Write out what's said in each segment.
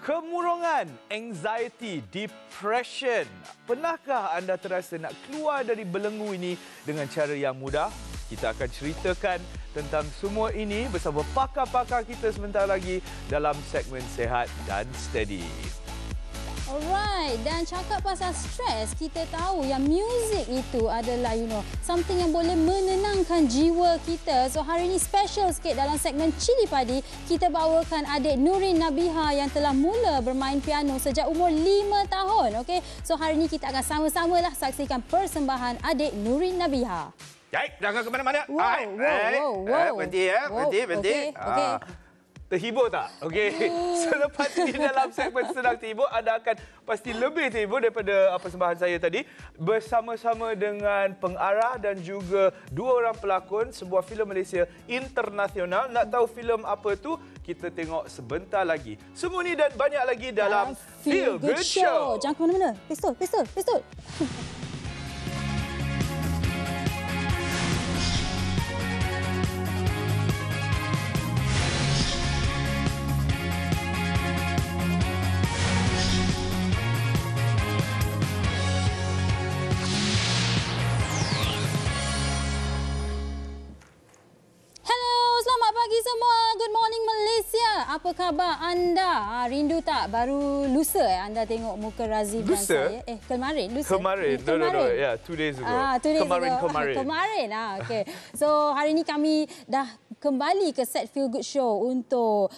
Kemurungan, anxiety, depression. Pernahkah anda terasa nak keluar dari belenggu ini dengan cara yang mudah? Kita akan ceritakan tentang semua ini bersama pakar-pakar kita sebentar lagi dalam segmen Sehat dan Steady. Alright, dan cakap pasal stres, kita tahu yang muzik itu adalah something yang boleh menenangkan jiwa kita. So hari ini special sikit dalam segmen Cili Padi, kita bawakan adik Nurin Nabiha yang telah mula bermain piano sejak umur 5 tahun. Okay? So hari ini kita akan sama-samalah saksikan persembahan adik Nurin Nabiha. Baik, jangan ke mana-mana. Wow. Berhenti ya, berhenti. Okay. Terhibur tak? Okey. Selepas ini dalam segmen Senang Terhibur, anda akan pasti lebih terhibur daripada persembahan saya tadi. Bersama-sama dengan pengarah dan juga dua orang pelakon sebuah filem Malaysia internasional. Nak tahu filem apa tu? Kita tengok sebentar lagi. Semua ni dan banyak lagi dalam Feel Good Show. Jangan ke mana-mana. Pistol. Selamat pagi semua. Good morning Malaysia. Apa khabar anda? Rindu tak? Baru lusa anda tengok muka Razif dan saya. Kemarin. Lusa? Kemarin. No. Yeah, 2 days ago. 2 days ago. Kemarin. Okay. So hari ni kami dah kembali ke set Feel Good Show untuk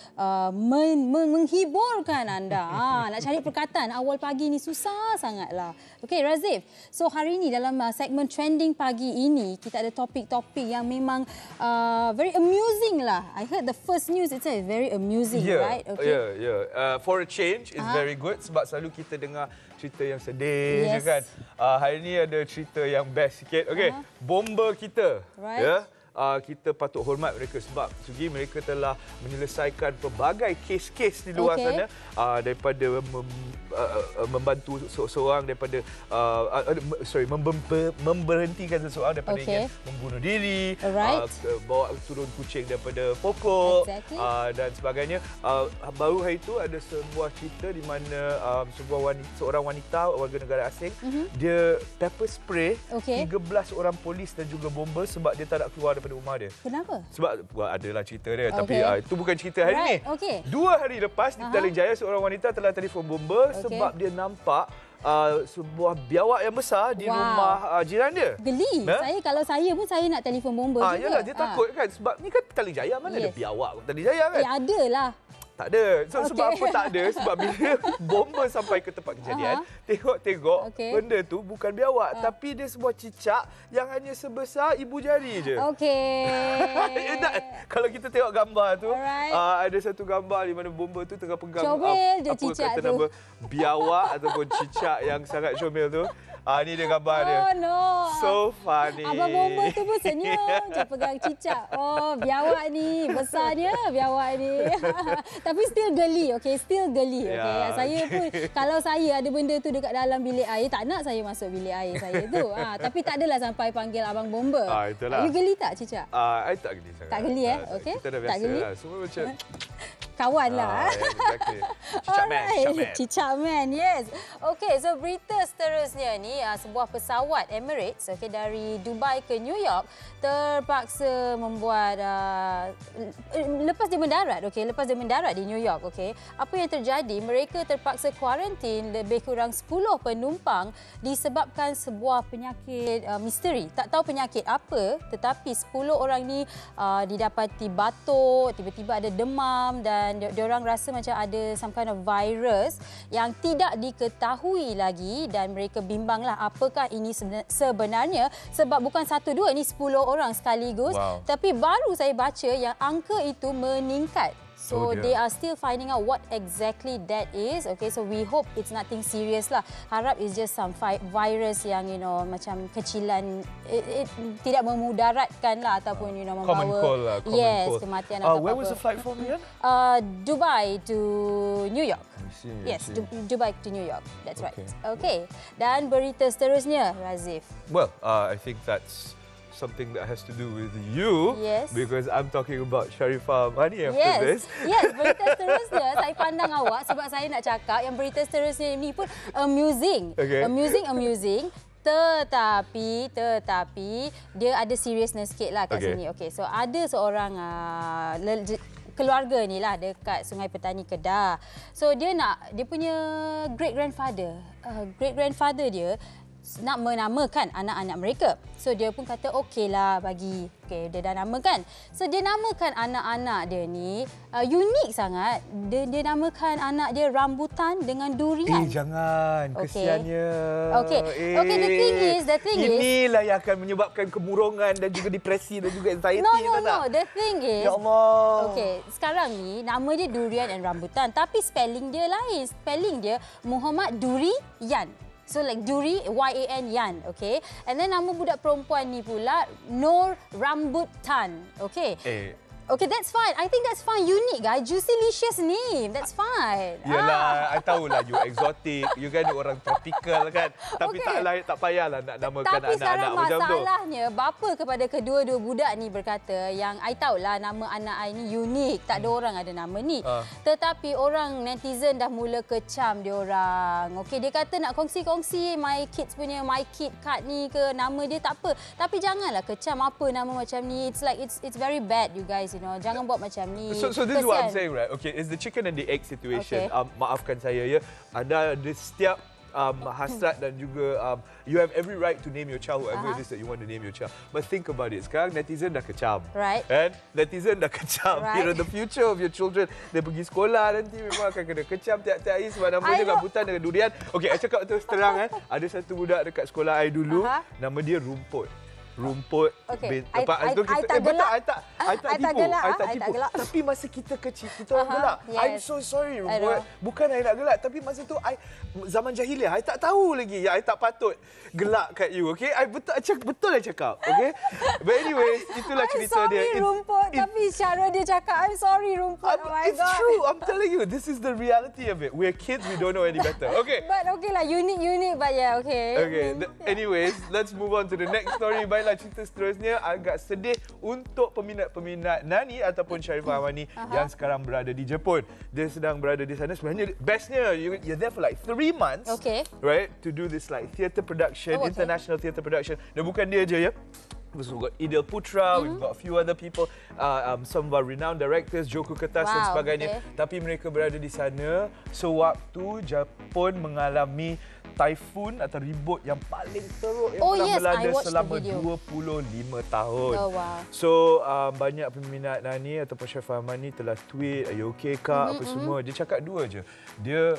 menghiburkan anda. Nak cari perkataan awal pagi ni susah sangatlah. Okay, Razif. So hari ni dalam segmen trending pagi ini kita ada topik-topik yang memang very amusing lah. I heard the first news itself is very amusing, right? Okay. Yeah. For a change, it's very good sebab selalu kita dengar cerita yang sedih je kan. Hari ni ada cerita yang best sikit. Okay, bomba kita. Right. Yeah. Kita patut hormat mereka sebab segi mereka telah menyelesaikan pelbagai kes-kes di luar sana daripada membantu seseorang daripada memberhentikan seseorang daripada ingin membunuh diri, bawa turun kucing daripada pokok dan sebagainya. Baru hari itu ada sebuah cerita di mana seorang wanita warga negara asing dia pepper spray 13 orang polis dan juga bomba sebab dia tak nak keluar daripada rumah dia. Kenapa? Sebab adalah cerita dia. Tapi itu bukan cerita hari ni. 2 hari lepas di Petaling Jaya, seorang wanita telah telefon bomba sebab dia nampak sebuah biawak yang besar di rumah jiran dia. Geli. Kalau saya pun saya nak telefon bomba juga. Yalah, dia takut kan sebab ni kan Petaling Jaya, mana ada biawak Petaling Jaya kan? Ada lah. Tak ada. Sebab apa tak ada? Sebab bila bomba sampai ke tempat kejadian, tengok benda tu bukan biawak, tapi dia sebuah cicak yang hanya sebesar ibu jari je. Kalau kita tengok gambar tu, ada satu gambar di mana bomba tu tengah pegang comel je cicak tu. Nama biawak ataupun cicak yang sangat comel tu. Ni dia gambar dia. Oh no. So funny. Abang bomba tu pun senyum je pegang cicak. Oh, biawak ni. Besarnya biawak ni. Tapi still geli, still geli. Saya pun, kalau saya ada benda tu dekat dalam bilik air, tak nak saya masuk bilik air saya tu. Tapi tak adalah sampai panggil abang bomba. Itulah. You geli tak cicak? I tak geli sangat. Tak geli Kita dah biasa lah. Semua macam kawan lah. Exactly. Cicak man, yes. So berita seterusnya ni, sebuah pesawat Emirates dari Dubai ke New York terpaksa membuat lepas dia mendarat di New York, apa yang terjadi, mereka terpaksa kuarantin lebih kurang 10 penumpang disebabkan sebuah penyakit misteri. Tak tahu penyakit apa, tetapi 10 orang ni didapati batuk, tiba-tiba ada demam dan diorang rasa macam ada some kind of virus yang tidak diketahui lagi dan mereka bimbanglah apakah ini sebenarnya sebab bukan 1, 2, ini 10 orang sekaligus. Tapi baru saya baca yang angka itu meningkat. So they are still finding out what exactly that is. So we hope it's nothing serious lah. Harap it's just some virus yang macam kecilan, it tidak memudaratkan lah ataupun membawa common cold lah, kematian atau where was the flight from again? Dubai to New York. Yes, Dubai to New York. That's right. Dan berita seterusnya, Razif. Well, I think that's something that has to do with you. Yes. Because I'm talking about Sharifah Mani after this. Yes, berita seterusnya saya pandang awak sebab saya nak cakap yang berita seterusnya ini pun amusing. Okay. Amusing. Tetapi dia ada seriousness sikit lah kat sini. Okay, so ada seorang keluarga ni lah dekat Sungai Petani Kedah. So dia punya great grandfather dia nak menamakan anak-anak mereka. So dia pun kata okeylah bagi. Okey, dia dah namakan. So dia namakan anak-anak dia ni unik sangat. Dia namakan anak dia rambutan dengan durian. Jangan. Kesiannya. Okay, the thing is inilah yang akan menyebabkan kemurungan dan juga depresi dan juga anxiety. No. The thing is, ya Allah. Okay, sekarang ni nama dia durian and rambutan, tapi spelling dia lain. Spelling dia Muhammad Durian. So like Duri, Y-A-N, Yan, okay? And then nama budak perempuan ni pula Nur Rambutan, okay? Okay, that's fine. I think that's fine. Unique, guys. Juicylicious name. That's fine. Yalah, I tahulah you exotic. You kan orang tropical kan. Tapi tak payahlah nak namakan anak-anak macam tu. Tapi sekarang masalahnya, bapa kepada kedua-dua budak ni berkata yang I tahulah nama anak I ni unik. Tak ada orang ada nama ni. Tetapi orang netizen dah mula kecam dia orang. Okay, dia kata nak kongsi-kongsi my kids punya my kid card ni ke nama dia tak apa. Tapi janganlah kecam apa nama macam ni. It's like it's very bad, you guys. You know, jangan buat macam ni. So this is what I'm saying, right? Okay, it's the chicken and the egg situation. Okay. Maafkan saya ya. Ada setiap hasrat dan juga you have every right to name your child whoever it is that you want to name your child. But think about it. Sekarang netizen dah kecam. Right. And netizen dah kecam. Right. You know, the future of your children, dia pergi sekolah nanti memang akan kena kecam tiap-tiap hari sebab nama dia rambutan dengan durian. Okay, I cakap terus terang kan. Ada satu budak dekat sekolah I dulu, nama dia Rumput. Okay. I tak tipu. gelak. Tapi masa kita kecil, kita orang gelak. Yes. I'm so sorry, Rumput. Bukan I nak gelak, tapi masa tu zaman jahiliah, I tak tahu lagi yang I tak patut gelak kat you, okay? Betul I cakap, okay? But anyways, itulah cerita dia. I'm sorry, Rumput. Tapi cara dia cakap, I'm sorry, Rumput. Oh my God. It's true. I'm telling you, this is the reality of it. We're kids, we don't know any better. Okay. But okay lah, unique, but yeah, okay. Okay. Anyways, let's move on to the next story. Baiklah, cerita seterusnya agak sedih untuk peminat-peminat Nani ataupun Sharifah Mani yang sekarang berada di Jepun. Dia sedang berada di sana. Sebenarnya bestnya you're there for like 3 months, right, to do this like theatre production, international theatre production. Dan bukan dia je ya. We've got Idil Putra, we've got a few other people, some of our renowned directors, Joko Kertas dan sebagainya. Tapi mereka berada di sana sewaktu Jepun mengalami typhoon atau ribut yang paling teruk yang telah melanda selama 25 tahun. So, banyak peminat Nani ataupun Sharifah Mani telah tweet, "Are you okay, Kak?" apa semua. Dia cakap dua je. Dia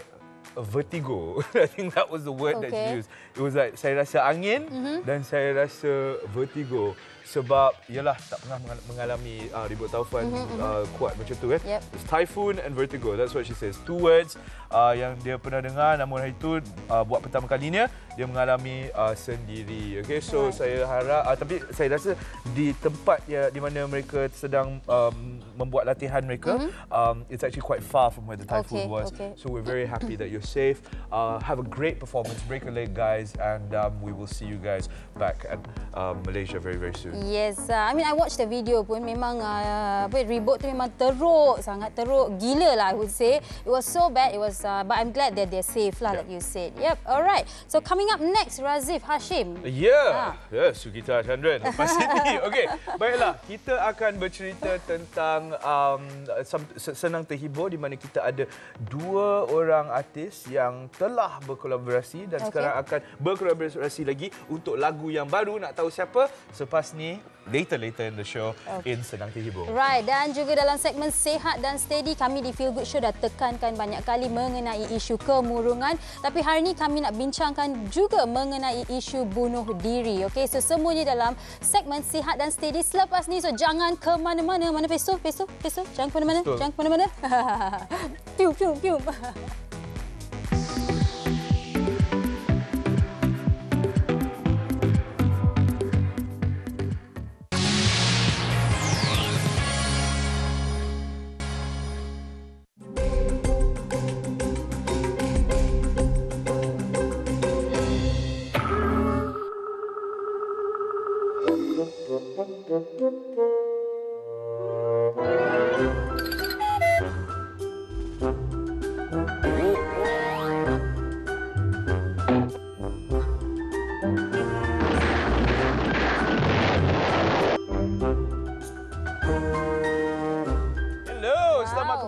vertigo. I think that was the word that she used. It was like, saya rasa angin dan saya rasa vertigo. Sebab, yalah, tak pernah mengalami ribut taufan kuat macam tu kan. It's typhoon and vertigo. That's what she says. 2 words yang dia pernah dengar, namun hari itu buat pertama kalinya dia mengalami sendiri. Okay, so saya harap, tapi saya rasa di tempat di mana mereka sedang membuat latihan mereka, it's actually quite far from where the typhoon was. So we're very happy that you're safe. Have a great performance. Break a leg, guys, and we will see you guys back at Malaysia very, very soon. Yes, I mean I watched the video pun memang ribut tu memang teruk, sangat teruk, gila lah I would say. It was so bad, it was but I'm glad that they're safe lah, like you said. Yep, alright. So coming up next, Razif Hashim. Sugita Chandran lepas ini. Okey, baiklah, kita akan bercerita tentang senang terhibur di mana kita ada 2 orang artis yang telah berkolaborasi dan sekarang akan berkolaborasi lagi untuk lagu yang baru. Nak tahu siapa? Selepas ni later in the show in Senang Terhibur. Right, dan juga dalam segmen Sehat dan Steady, kami di Feel Good Show dah tekankan banyak kali mengenai isu kemurungan. Tapi hari ini kami nak bincangkan juga mengenai isu bunuh diri. Okay, so semuanya dalam segmen Sehat dan Steady selepas ni. So jangan ke mana-mana. Mana peso? Jangan ke mana-mana. Jangan ke mana-mana. Pium.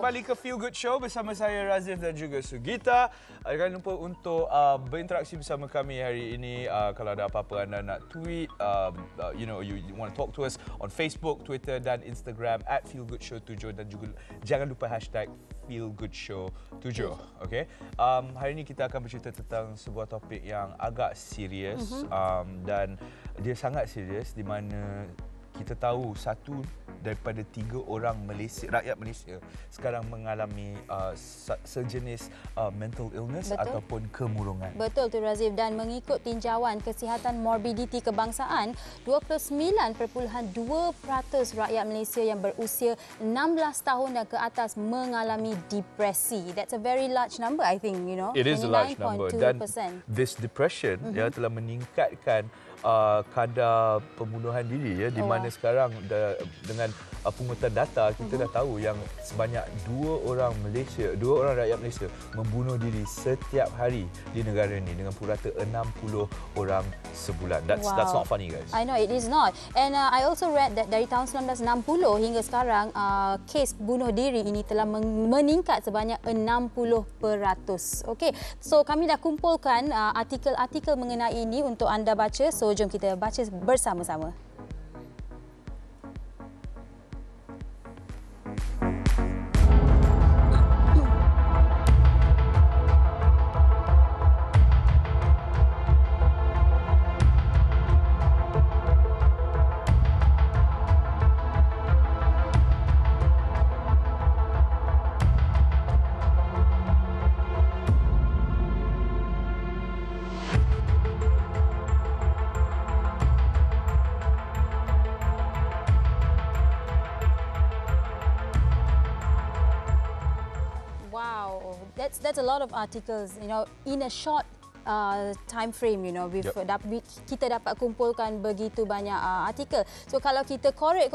Kembali ke Feel Good Show bersama saya Razif dan juga Sugita. Jangan lupa untuk berinteraksi bersama kami hari ini. Kalau ada apa-apa anda nak tweet, you want to talk to us on Facebook, Twitter dan Instagram @feelgoodshow7 dan juga jangan lupa hashtag #feelgoodshow7. Okay? Hari ini kita akan bercerita tentang sebuah topik yang agak serius dan dia sangat serius di mana kita tahu satu daripada 3 orang rakyat Malaysia sekarang mengalami sejenis mental illness ataupun kemurungan. Betul tu Razif, dan mengikut tinjauan kesihatan morbiditi kebangsaan, 29.2% rakyat Malaysia yang berusia 16 tahun dan ke atas mengalami depresi. That's a very large number, I think, you know. It is a large number dan this depression telah meningkatkan kadar pembunuhan diri di mana sekarang dengan pungutan data kita dah tahu yang sebanyak 2 orang rakyat Malaysia membunuh diri setiap hari di negara ini dengan purata 60 orang sebulan. That's not funny, guys. I know it is not. And I also read that dari tahun 1960 hingga sekarang kes bunuh diri ini telah meningkat sebanyak 60%. Okey. So kami dah kumpulkan artikel-artikel mengenai ini untuk anda baca. So jom kita baca bersama-sama. That's a lot of articles, you know, in a short time frame, you know. Kita dapat kumpulkan begitu banyak artikel. So kalau kita korek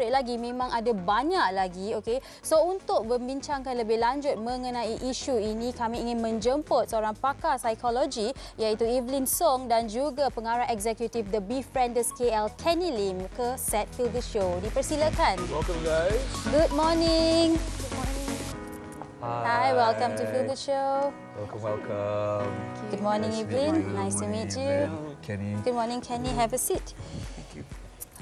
lagi, memang ada banyak lagi, okey. So untuk membincangkan lebih lanjut mengenai isu ini, kami ingin menjemput seorang pakar psikologi iaitu Evelyn Song dan juga pengarah eksekutif The Befrienders KL Kenny Lim ke set Feel the Show. Dipersilakan. Welcome, guys. Good morning. Hi, welcome to Feel Good Show. Welcome. Good morning, Evelyn. Nice to meet you. Kenny. Good morning, Kenny. Have a seat. Thank you.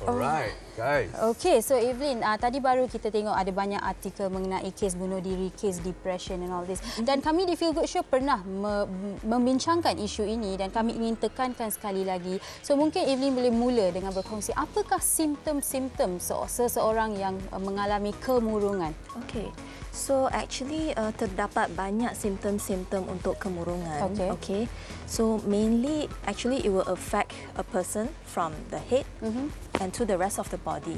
Alright, guys. Okay, so Evelyn, tadi baru kita tengok ada banyak artikel mengenai kes bunuh diri, kes depression and all this. Dan kami di Feel Good Show pernah membincangkan isu ini dan kami ingin tekankan sekali lagi. So mungkin Evelyn boleh mula dengan berkongsi apakah simptom-simptom seseorang yang mengalami kemurungan? Okay. So actually terdapat banyak simptom-simptom untuk kemurungan. Okay. So mainly actually it will affect a person from the head and to the rest of the body.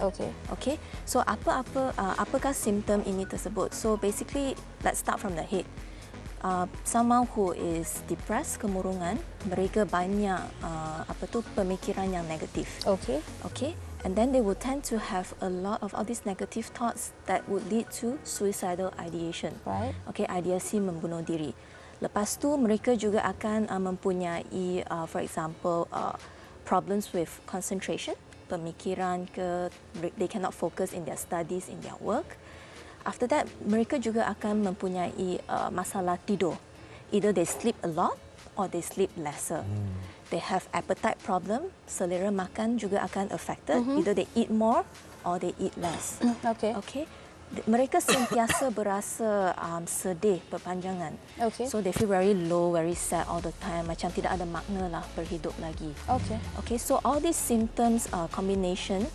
Okay. So apakah simptom ini tersebut? So basically let's start from the head. Someone who is depressed, kemurungan, mereka banyak pemikiran yang negatif. Okay. And then they will tend to have a lot of all these negative thoughts that would lead to suicidal ideation. Right. Okay, ideasi membunuh diri. Lepas tu mereka juga akan mempunyai, for example, problems with concentration, pemikiran they cannot focus in their studies, in their work. After that, mereka juga akan mempunyai masalah tidur. Either they sleep a lot or they sleep lesser. They have appetite problem, selera makan juga akan affected. Either they eat more or they eat less. Okay. Mereka sentiasa berasa sedih berpanjangan. So they feel very low, very sad all the time. Macam tidak ada makna lah berhidup lagi. Okay. So all these symptoms combination,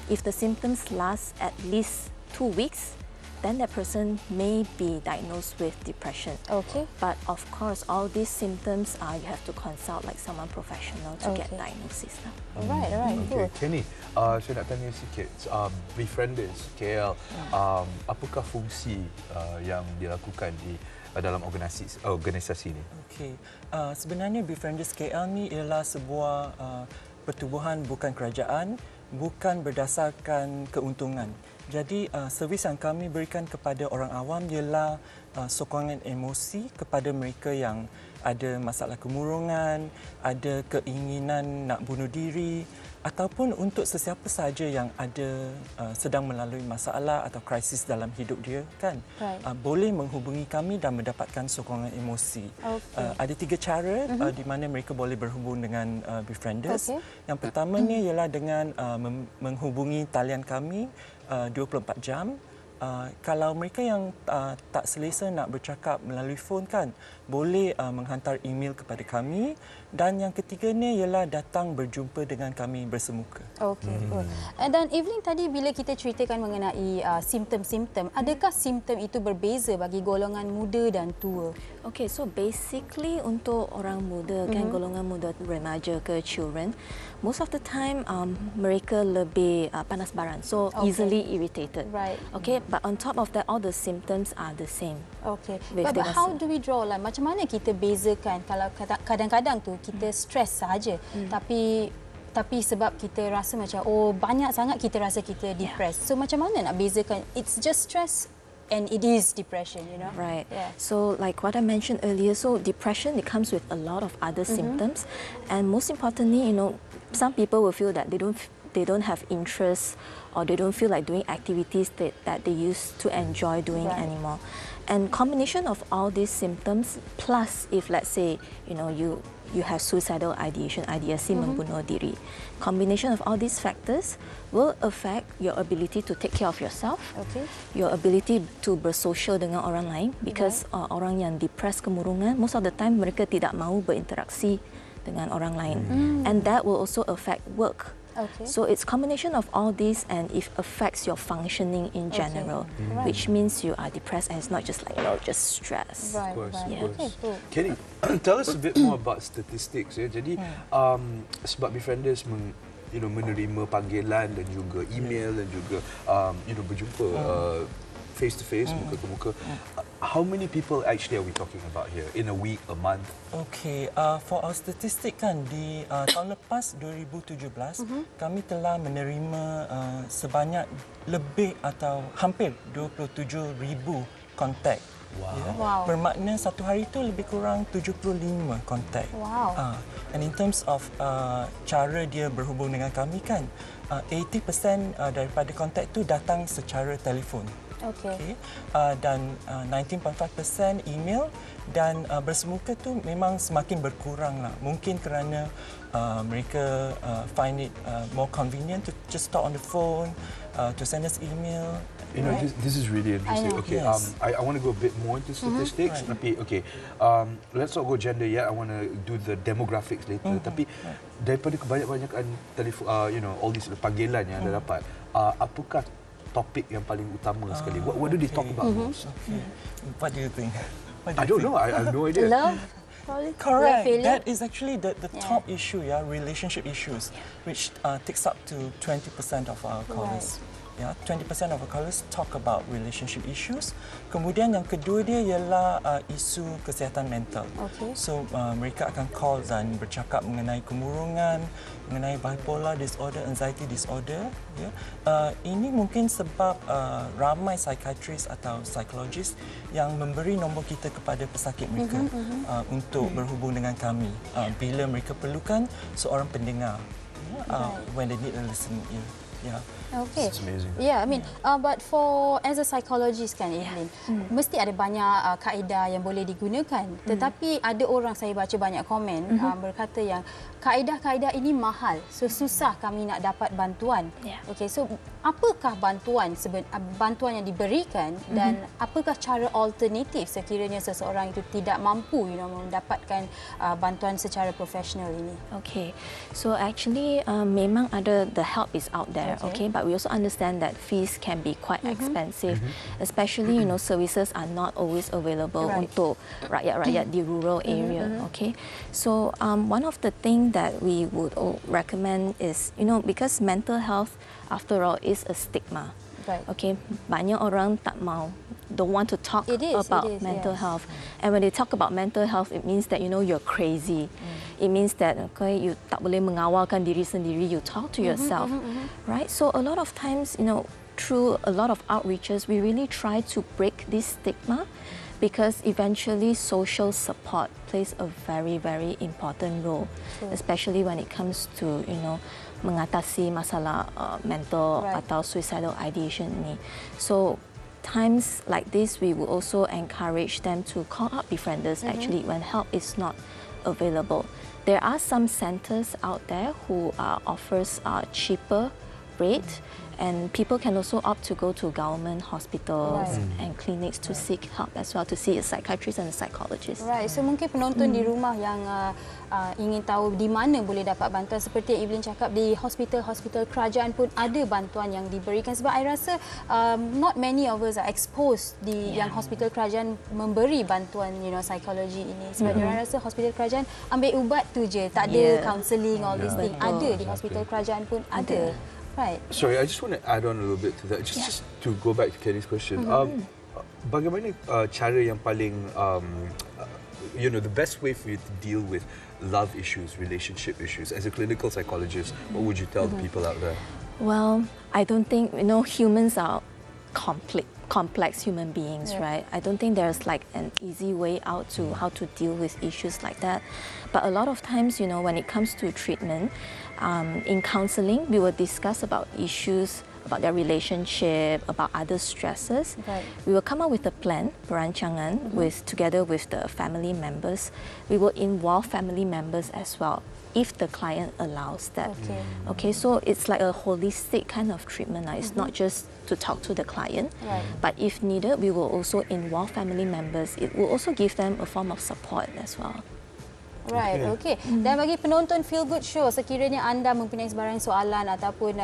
if the symptoms last at least 2 weeks, then that person may be diagnosed with depression. But of course, all these symptoms, you have to consult like someone professional to get diagnosis. Alright. Okay, Kenny, saya nak tanya sikit. Befrienders KL, apakah fungsi yang dilakukan di dalam organisasi ini? Okay, sebenarnya Befrienders KL ni ialah sebuah pertubuhan bukan kerajaan bukan berdasarkan keuntungan. Jadi servis yang kami berikan kepada orang awam ialah sokongan emosi kepada mereka yang ada masalah kemurungan, ada keinginan nak bunuh diri, ataupun untuk sesiapa sahaja yang ada sedang melalui masalah atau krisis dalam hidup dia, kan, boleh menghubungi kami dan mendapatkan sokongan emosi. Ada 3 cara di mana mereka boleh berhubung dengan befrienders. Yang pertamanya ialah dengan menghubungi talian kami 24 jam. Kalau mereka yang tak selesa nak bercakap melalui phone, kan, boleh menghantar email kepada kami. Dan yang ketiganya ialah datang berjumpa dengan kami bersemuka. Okey, good. Dan Evelyn, tadi bila kita ceritakan mengenai simptom-simptom, adakah simptom itu berbeza bagi golongan muda dan tua? Okay, so basically untuk orang muda, kan, golongan muda, remaja ke children, most of the time mereka lebih panas baran, so easily irritated. Right. Okay, but on top of that, all the symptoms are the same. Okay. But how do we draw line? Macam mana kita bezakan kalau kadang-kadang tu kita stres saja, tapi sebab kita rasa macam banyak sangat kita rasa kita depressed. So macam mana nak bezakan it's just stress and it is depression, you know? Right. Yeah. So like what I mentioned earlier, so depression, it comes with a lot of other symptoms, and most importantly, you know, some people will feel that they don't have interest, or they don't feel like doing activities that they used to enjoy doing anymore. And combination of all these symptoms, plus if let's say, you know, you have suicidal ideation, ideasi membunuh diri. Combination of all these factors will affect your ability to take care of yourself, your ability to bersosial dengan orang lain, because orang yang depressed, kemurungan, most of the time mereka tidak mahu berinteraksi dengan orang lain, and that will also affect work. So it's combination of all these, and it affects your functioning in general, which means you are depressed, and it's not just like, you know, just stress. Of course. Cool. Kenny, tell us a bit more about statistics. Ya. Jadi sebab befrienders menerima panggilan dan juga email dan juga berjumpa face to face, muka ke muka. How many people actually are we talking about here in a week, a month? Okay, for our statistik, kan, di tahun lepas 2017 kami telah menerima sebanyak lebih atau hampir 27,000 kontak. Bermakna satu hari itu lebih kurang 75 kontak. And in terms of cara dia berhubung dengan kami, kan, 80% daripada kontak itu datang secara telefon. Dan 19.5% email, dan bersemuka tu memang semakin berkurang lah. Mungkin kerana mereka find it more convenient to just talk on the phone, to send us email. You know, this is really interesting. Okay, Yes. I want to go a bit more into statistics. Tapi let's not go gender yet. I want to do the demographics later. Tapi daripada kebanyakan telefon, all these panggilan yang anda dapat, apakah topik yang paling utama sekali? What do they talk about most? What do you think? I don't know. I have no idea. Love? Probably. Correct. That is actually the top issue, relationship issues, which takes up to 20% of our callers. 20% of our callers talk about relationship issues. Kemudian yang kedua dia ialah isu kesihatan mental. So mereka akan call dan bercakap mengenai kemurungan, mengenai bipolar disorder, anxiety disorder. Ini mungkin sebab ramai psychiatrist atau psychologist yang memberi nombor kita kepada pesakit mereka untuk berhubung dengan kami bila mereka perlukan seorang pendengar when they need a listening ear. Okay. It's amazing. Yeah, I mean, but as a psychologist, kan, Evelyn, mesti ada banyak kaedah yang boleh digunakan. Tetapi ada orang, saya baca banyak komen berkata yang kaedah-kaedah ini mahal, so susah kami nak dapat bantuan. Okay, so apakah bantuan yang diberikan dan apakah cara alternatif sekiranya seseorang itu tidak mampu mendapatkan bantuan secara profesional ini? Okay, so actually memang ada, the help is out there, okay, but we also understand that fees can be quite expensive, especially services are not always available untuk rakyat-rakyat di rural area, okay. So one of the things that we would recommend is, because mental health after all is a stigma. Right. Okay, banyak orang tak mau, don't want to talk about mental health. And when they talk about mental health, it means that you're crazy. It means that you tak boleh mengawalkan diri sendiri. You talk to yourself, right? So a lot of times, through a lot of outreaches, we really try to break this stigma, because eventually social support plays a very, very important role, especially when it comes to mengatasi masalah mental atau suicidal ideation ni. So times like this, we will also encourage them to call up befrienders actually when help is not available. There are some centers out there who offers cheaper rate, and people can also opt to go to government hospitals and clinics to seek help as well, to see a psychiatrist and a psychologist. Right. So mungkin penonton di rumah yang ingin tahu di mana boleh dapat bantuan, seperti yang Evelyn cakap, di hospital-hospital kerajaan pun ada bantuan yang diberikan, sebab I rasa not many of us are exposed di yang hospital kerajaan memberi bantuan psikologi ini, sebab diorang rasa hospital kerajaan ambil ubat tu je, tak ada counselling, all these things. Ada di hospital kerajaan pun ada. Right. Sorry, I just want to add on a little bit to that, just to go back to Kenny's question. Bagaimana cara yang paling, the best way for you to deal with love issues, relationship issues, as a clinical psychologist, what would you tell the people out there? Well, I don't think, humans are complex human beings, right? I don't think there's like an easy way out to how to deal with issues like that. But a lot of times, when it comes to treatment, in counseling, we will discuss about issues, about their relationship, about other stresses. Right. We will come up with a plan, perancangan, together with the family members. We will involve family members as well, if the client allows that. Okay, so it's like a holistic kind of treatment. It's not just to talk to the client, but if needed, we will also involve family members. It will also give them a form of support as well. Right, okay. Dan bagi penonton Feel Good Show, sekiranya anda mempunyai sebarang soalan ataupun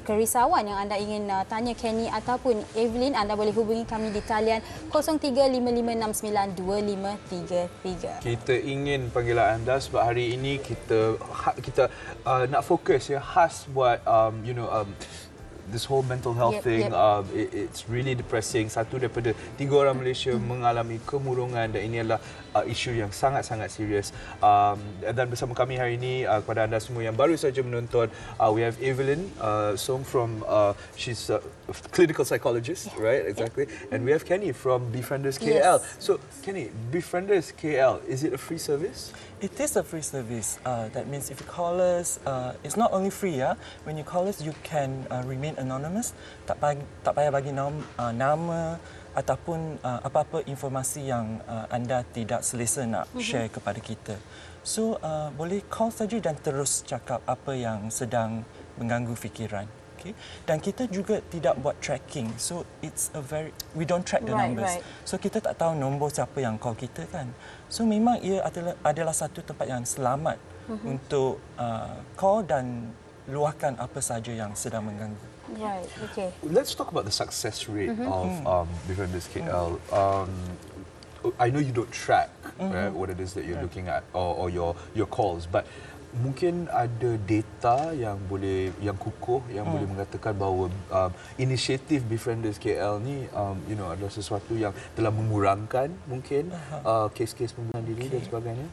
kerisauan yang anda ingin tanya Kenny ataupun Evelyn, anda boleh hubungi kami di talian 0355692533. Kita ingin panggilan anda sebab hari ini kita nak fokus khas buat this whole mental health thing. It's really depressing. Satu daripada 3 orang Malaysia mengalami kemurungan, dan ini adalah isu yang sangat-sangat serius. Dan bersama kami hari ini, kepada anda semua yang baru saja menonton, we have Evelyn Song from, she's a clinical psychologist, right? Exactly. And we have Kenny from Befrienders KL. So, Kenny, Befrienders KL, is it a free service? It is a free service. That means if you call us, it's not only free. When you call us, you can remain anonymous. Tak payah bagi nama ataupun apa-apa informasi yang anda tidak selesa nak share kepada kita. So, boleh call saja dan terus cakap apa yang sedang mengganggu fikiran. Okay. Dan kita juga tidak buat tracking. So, we don't track the numbers. So, kita tak tahu nombor siapa yang call kita kan. So, memang ia adalah satu tempat yang selamat untuk call dan luahkan apa saja yang sedang mengganggu. Right, okay. Let's talk about the success rate of Befrienders KL. I know you don't track what it is that you're looking at or your calls, but mungkin ada data yang kukuh yang boleh mengatakan bahawa inisiatif Befrienders KL ni adalah sesuatu yang telah mengurangkan mungkin kes-kes pembunuhan diri dan sebagainya.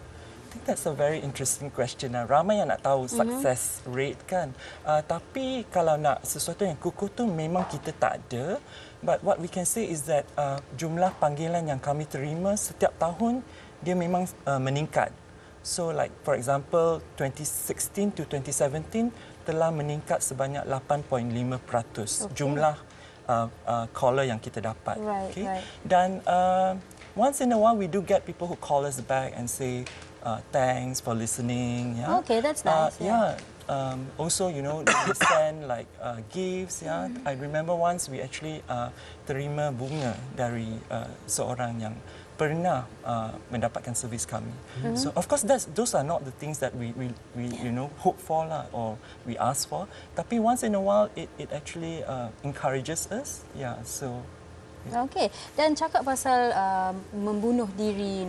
I think that's a very interesting question. Ramai yang nak tahu success rate kan. Tapi kalau nak sesuatu yang kukuh tu memang kita tak ada. But what we can say is that jumlah panggilan yang kami terima setiap tahun dia memang meningkat. So like for example 2016 to 2017 telah meningkat sebanyak 8.5% jumlah caller yang kita dapat. Dan once in a while we do get people who call us back and say thanks for listening. Okay, that's nice. Also, they send like gifts. I remember once we actually terima bunga dari seorang yang pernah mendapatkan servis kami. So of course those are not the things that we hope for or we ask for. Tapi once in a while it actually encourages us. So Okey, dan cakap pasal membunuh diri,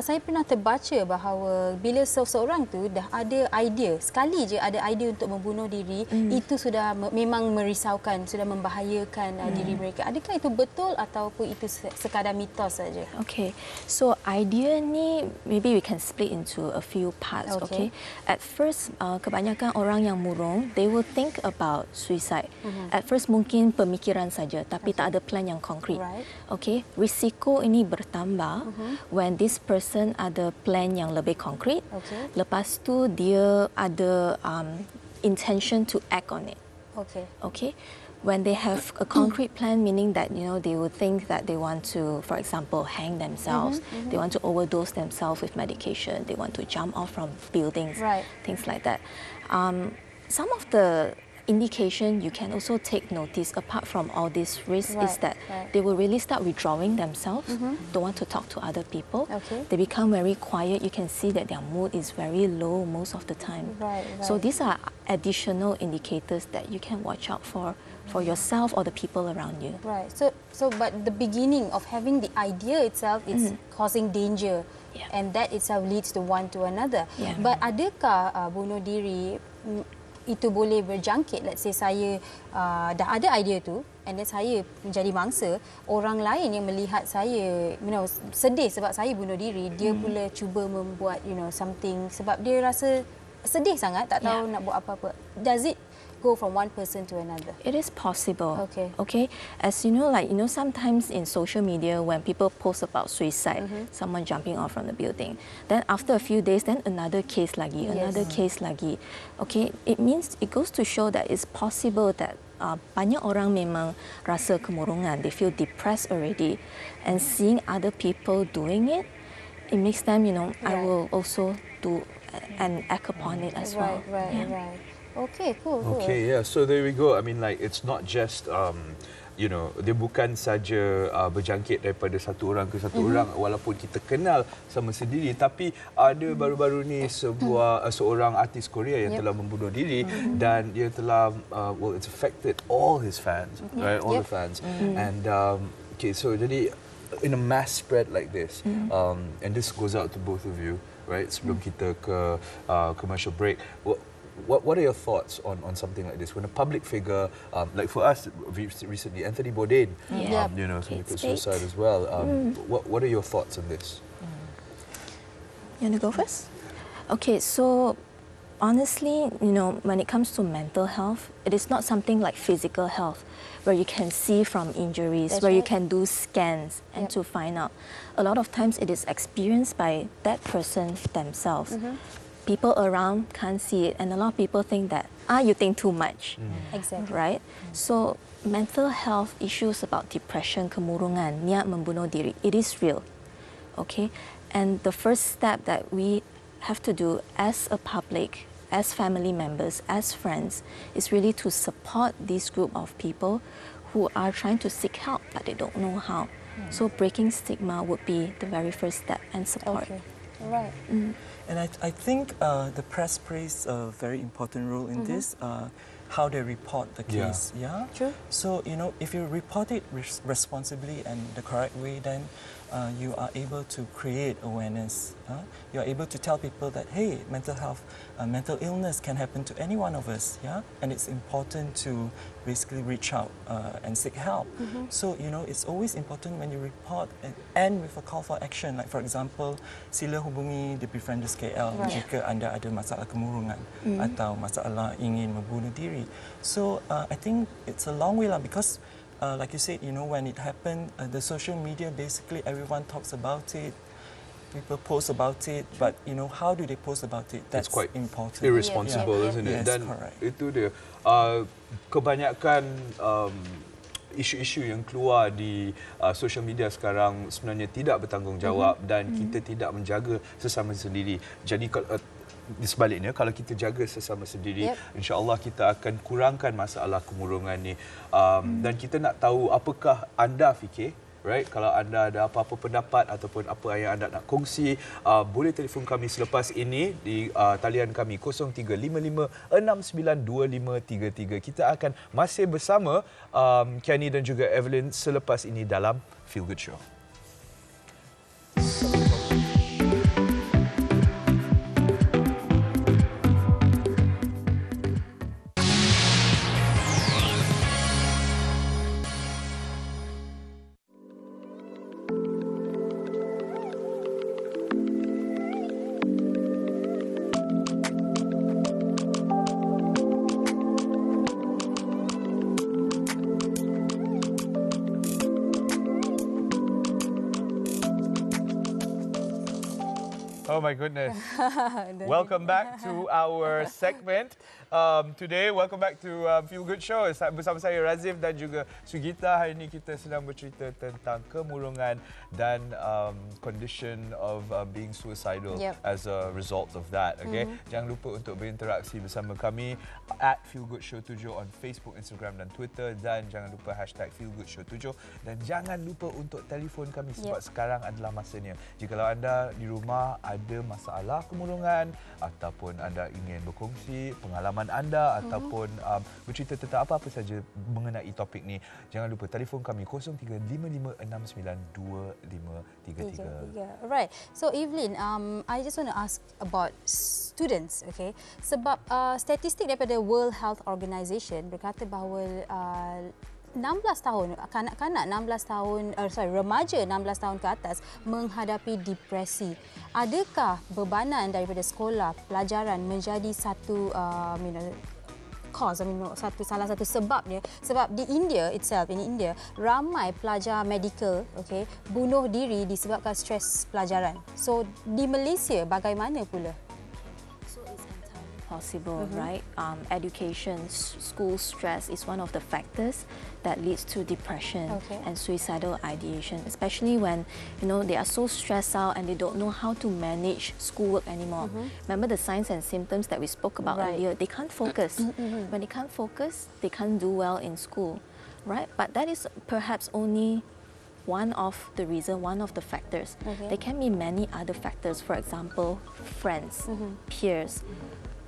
saya pernah terbaca bahawa bila seseorang tu dah ada idea, sekali je ada idea untuk membunuh diri, itu sudah memang merisaukan, sudah membahayakan diri mereka. Adakah itu betul ataupun itu sekadar mitos saja? Okay, so idea ni maybe we can split into a few parts. Okay, at first kebanyakan orang yang murung, they will think about suicide. At first mungkin pemikiran saja, tapi tak ada plan yang konkret. Right. Okay, risiko ini bertambah when this person ada plan yang lebih konkret. Okay. Lepas tu dia ada intention to act on it. Okay. Okay, when they have a concrete plan, meaning that they would think that they want to, for example, hang themselves, they want to overdose themselves with medication, they want to jump off from buildings, Right. things like that. Some of the indication you can also take notice apart from all this risk is that they will really start withdrawing themselves, don't want to talk to other people. Okay. They become very quiet. You can see that their mood is very low most of the time. Right. So these are additional indicators that you can watch out for yourself or the people around you. Right. So but the beginning of having the idea itself is causing danger. Yeah. And that itself leads to one to another. Yeah. But adakah bunuh diri itu boleh berjangkit? Let's say saya dah ada idea tu and then saya menjadi mangsa, orang lain yang melihat saya sedih sebab saya bunuh diri, dia pula cuba membuat something sebab dia rasa sedih sangat, tak tahu nak buat apa-apa. Does it go from one person to another? It is possible. Okay. Okay. As you know, sometimes in social media when people post about suicide, someone jumping off from the building, then after a few days, then another case lagi, another case lagi. Okay. It means it goes to show that it's possible that banyak orang memang rasa kemurungan, they feel depressed already, and seeing other people doing it, it makes them, I will also do and act upon it as well. Right. Okay, cool. Okay, yeah. So there we go. I mean, it's not just dia bukan saja berjangkit daripada satu orang ke satu orang, walaupun kita kenal sama sendiri, tapi ada baru-baru ni seorang artis Korea yang telah membunuh diri dan dia telah it's affected all his fans, right? All the fans. And okay, so jadi in a mass spread like this, and this goes out to both of you, right? Sebelum kita ke commercial break. What are your thoughts on something like this? When a public figure, like for us recently, Anthony Bourdain, committed suicide as well. What are your thoughts on this? You want to go first? Okay, so honestly, when it comes to mental health, it is not something like physical health, where you can see from injuries, where you can do scans and to find out. A lot of times it is experienced by that person themselves. People around can't see it, and a lot of people think that, you think too much. Exactly. Right? So mental health issues about depression, kemurungan, niat membunuh diri, it is real. Okay? And the first step that we have to do as a public, as family members, as friends, is really to support this group of people who are trying to seek help, but they don't know how. So breaking stigma would be the very first step, and support. Okay. Right. And I think the press plays a very important role in this, how they report the case. Yeah. True. So, if you report it responsibly and the correct way, then you are able to create awareness. You are able to tell people that, hey, mental health, mental illness can happen to any one of us. Yeah. And it's important to basically reach out and seek help. So, it's always important when you report and end with a call for action. Like, for example, sila hubungi the Befrienders KL jika anda ada masalah kemurungan atau masalah ingin membunuh diri. So, I think it's a long way lah, because like you said, when it happened, the social media, basically everyone talks about it. People post about it, but how do they post about it? That's quite important. Irresponsible, isn't it? Yes, Dan correct. itu dia. Kebanyakan isu-isu yang keluar di social media sekarang sebenarnya tidak bertanggungjawab dan kita tidak menjaga sesama sendiri. Jadi di sebaliknya, kalau kita jaga sesama sendiri, insya-Allah kita akan kurangkan masalah kemurungan ni. Dan kita nak tahu, apakah anda fikir right? Kalau anda ada apa-apa pendapat ataupun apa yang anda nak kongsi, boleh telefon kami selepas ini di talian kami 0355692533. Kita akan masih bersama Kenny dan juga Evelyn selepas ini dalam Feel Good Show. Oh my goodness. Welcome back to our segment. Today, welcome back to Feel Good Show. Bersama saya Razif dan juga Sugita. Hari ini kita sedang bercerita tentang kemurungan dan condition of being suicidal as a result of that. Okay? Jangan lupa untuk berinteraksi bersama kami at Feel Good Show 7 on Facebook, Instagram dan Twitter, dan jangan lupa hashtag Feel Good Show 7, dan jangan lupa untuk telefon kami sebab sekarang adalah masanya. Jikalau anda di rumah ada masalah kemurungan ataupun anda ingin berkongsi pengalaman anda ataupun bercerita tentang apa-apa saja mengenai topik ni, jangan lupa telefon kami 0355692533. Right. So Evelyn, I just want to ask about students, okay? Sebab statistik daripada World Health Organization berkata bahawa 16 tahun, kanak-kanak 16 tahun, remaja 16 tahun ke atas menghadapi depresi. Adakah bebanan daripada sekolah, pelajaran menjadi satu salah satu sebabnya? Sebab di India itself, in India, ramai pelajar medical, okay, bunuh diri disebabkan stres pelajaran. So di Malaysia bagaimana pula? Possible, right? Education, school stress is one of the factors that leads to depression and suicidal ideation, especially when they are so stressed out and they don't know how to manage schoolwork anymore. Remember the signs and symptoms that we spoke about earlier? They can't focus. When they can't focus, they can't do well in school, right? But that is perhaps only one of the reasons, one of the factors. There can be many other factors. For example, friends, peers.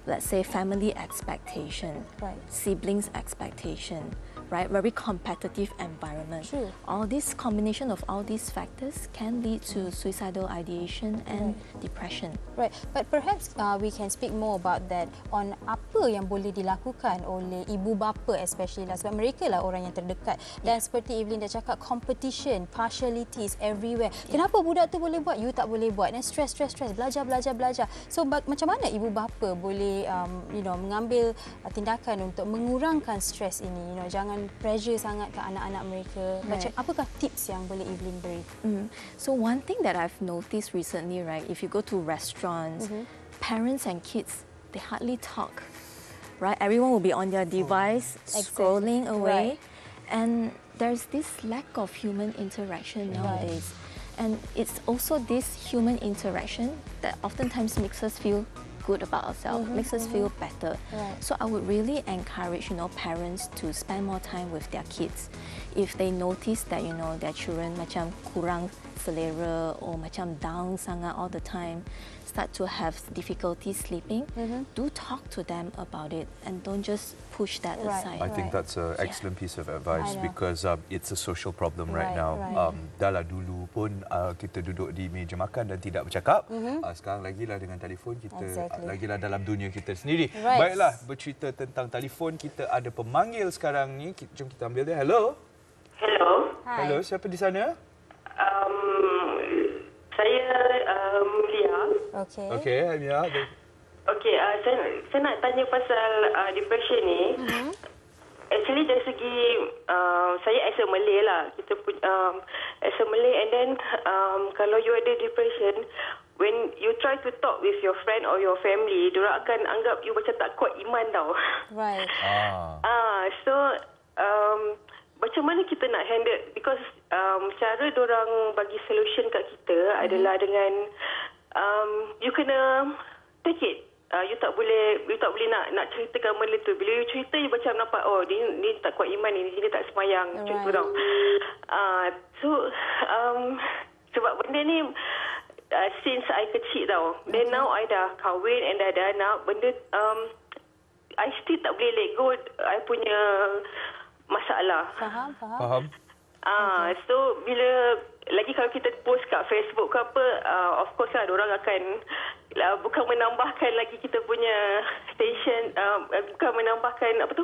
Let's say family expectation, siblings expectation, right? Very competitive environment. True. All this combination of all these factors can lead to suicidal ideation and depression. Right, but perhaps we can speak more about that on apa yang boleh dilakukan oleh ibu bapa especially lah, sebab mereka lah orang yang terdekat. Dan seperti Evelyn dah cakap, competition, partialities everywhere. Kenapa budak tu boleh buat, you tak boleh buat? Dan stress, belajar. So macam mana ibu bapa boleh mengambil tindakan untuk mengurangkan stres ini? Jangan pressure sangat ke anak-anak mereka. Macam apakah tips yang boleh Evelyn beri? So one thing that I've noticed recently, right, if you go to restaurants, parents and kids, they hardly talk, right? Everyone will be on their device, scrolling away, and there's this lack of human interaction nowadays. And it's also this human interaction that oftentimes makes us feel good about ourselves, makes us feel better. So I would really encourage, parents to spend more time with their kids. If they notice that, their children macam kurang selera or macam down sangat all the time, start to have difficulty sleeping, do talk to them about it and don't just push that aside. I think that's an excellent piece of advice because it's a social problem right now. Dah lah dulu pun kita duduk di meja makan dan tidak bercakap. Sekarang lagilah dengan telefon kita, lagilah dalam dunia kita sendiri. Baiklah, bercerita tentang telefon, kita ada pemanggil sekarang ni. Jom kita ambil dia. Hello. Hello. Hi. Hello, siapa di sana? Saya Lia. Okey, Lia. Okey, saya nak tanya pasal depression ni. Actually dari segi saya as a Malay lah, kita as a Malay, and then kalau you ada depression, when you try to talk with your friend or your family, diorang akan anggap you macam tak kuat iman tau. Right. So macam mana kita nak handle, because cara diorang bagi solution kat kita adalah dengan you kena take it you tak boleh nak ceritakan benda tu. Bila you cerita, you macam nampak, oh, ni tak kuat iman, ni tak semayang. Macam tu tau. Sebab benda ni, since I kecil tau. Then now I dah kahwin and dah ada anak, benda, I still tak boleh let go I punya masalah. Faham. So bila lagi kalau kita post kat Facebook ke apa, of course lah orang akan bukan menambahkan lagi kita punya tension, bukan menambahkan apa tu,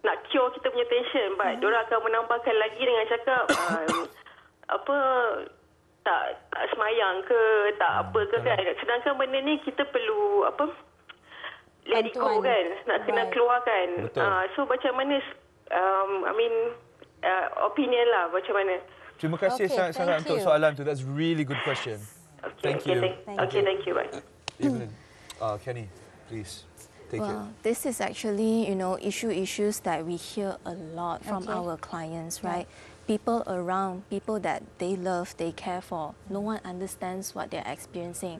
nak cure kita punya tension, but orang akan menambahkan lagi dengan cakap apa, tak semayang ke, tak apa ke kan. Sedangkan benda ni kita perlu apa, let it go kan, nak kena keluarkan. So macam mana, opinion lah macam mana. Terima kasih sangat-sangat untuk soalan tu. That's really good question. Thank you. Thank you. Bye. Evelyn, Kenny, please take it. This is actually, issues that we hear a lot from our clients, right? People around, people that they love, they care for. No one understands what they're experiencing.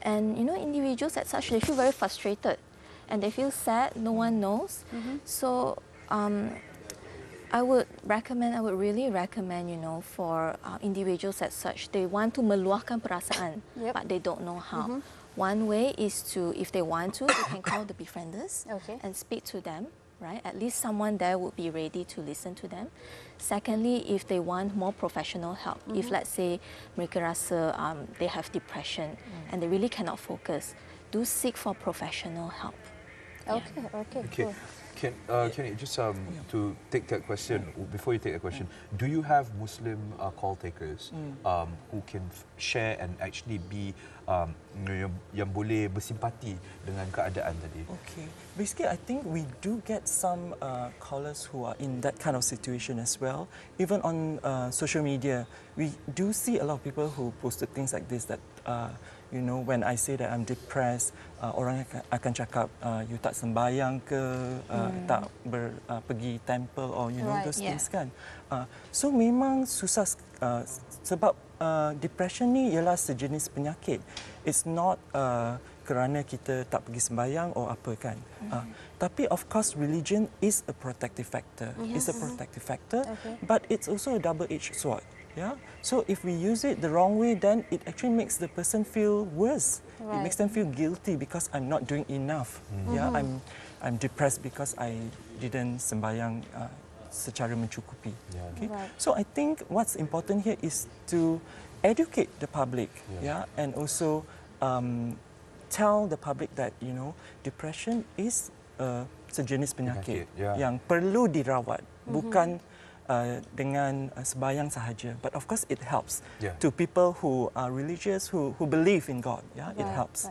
And, individuals as such, they feel very frustrated. And they feel sad, no one knows. So, I would really recommend, for individuals as such, they want to meluahkan perasaan, but they don't know how. One way is to, if they want to, they can call the befrienders and speak to them, right? At least someone there would be ready to listen to them. Secondly, if they want more professional help, if let's say mereka rasa they have depression and they really cannot focus, do seek for professional help. Okay. Can you just to take that question, before you take that question, do you have Muslim call takers who can share and actually be yang boleh bersimpati dengan keadaan tadi? Okay, basically I think we do get some callers who are in that kind of situation as well. Even on social media, we do see a lot of people who posted things like this that when I say that I'm depressed, orang akan cakap, you tak sembayang ke, tak pergi temple or those things kan. So memang susah sebab depression ni ialah sejenis penyakit. It's not kerana kita tak pergi sembayang or apa kan. Tapi of course religion is a protective factor. It's a protective factor, but it's also a double-edged sword. Yeah. So if we use it the wrong way, then it actually makes the person feel worse. It makes them feel guilty because I'm not doing enough. Yeah, I'm depressed because I didn't sembayang secara mencukupi. Okay. So I think what's important here is to educate the public, and also tell the public that depression is sejenis penyakit yang perlu dirawat, bukan dengan sembahyang sahaja. But of course it helps to people who are religious, who believe in God. It helps.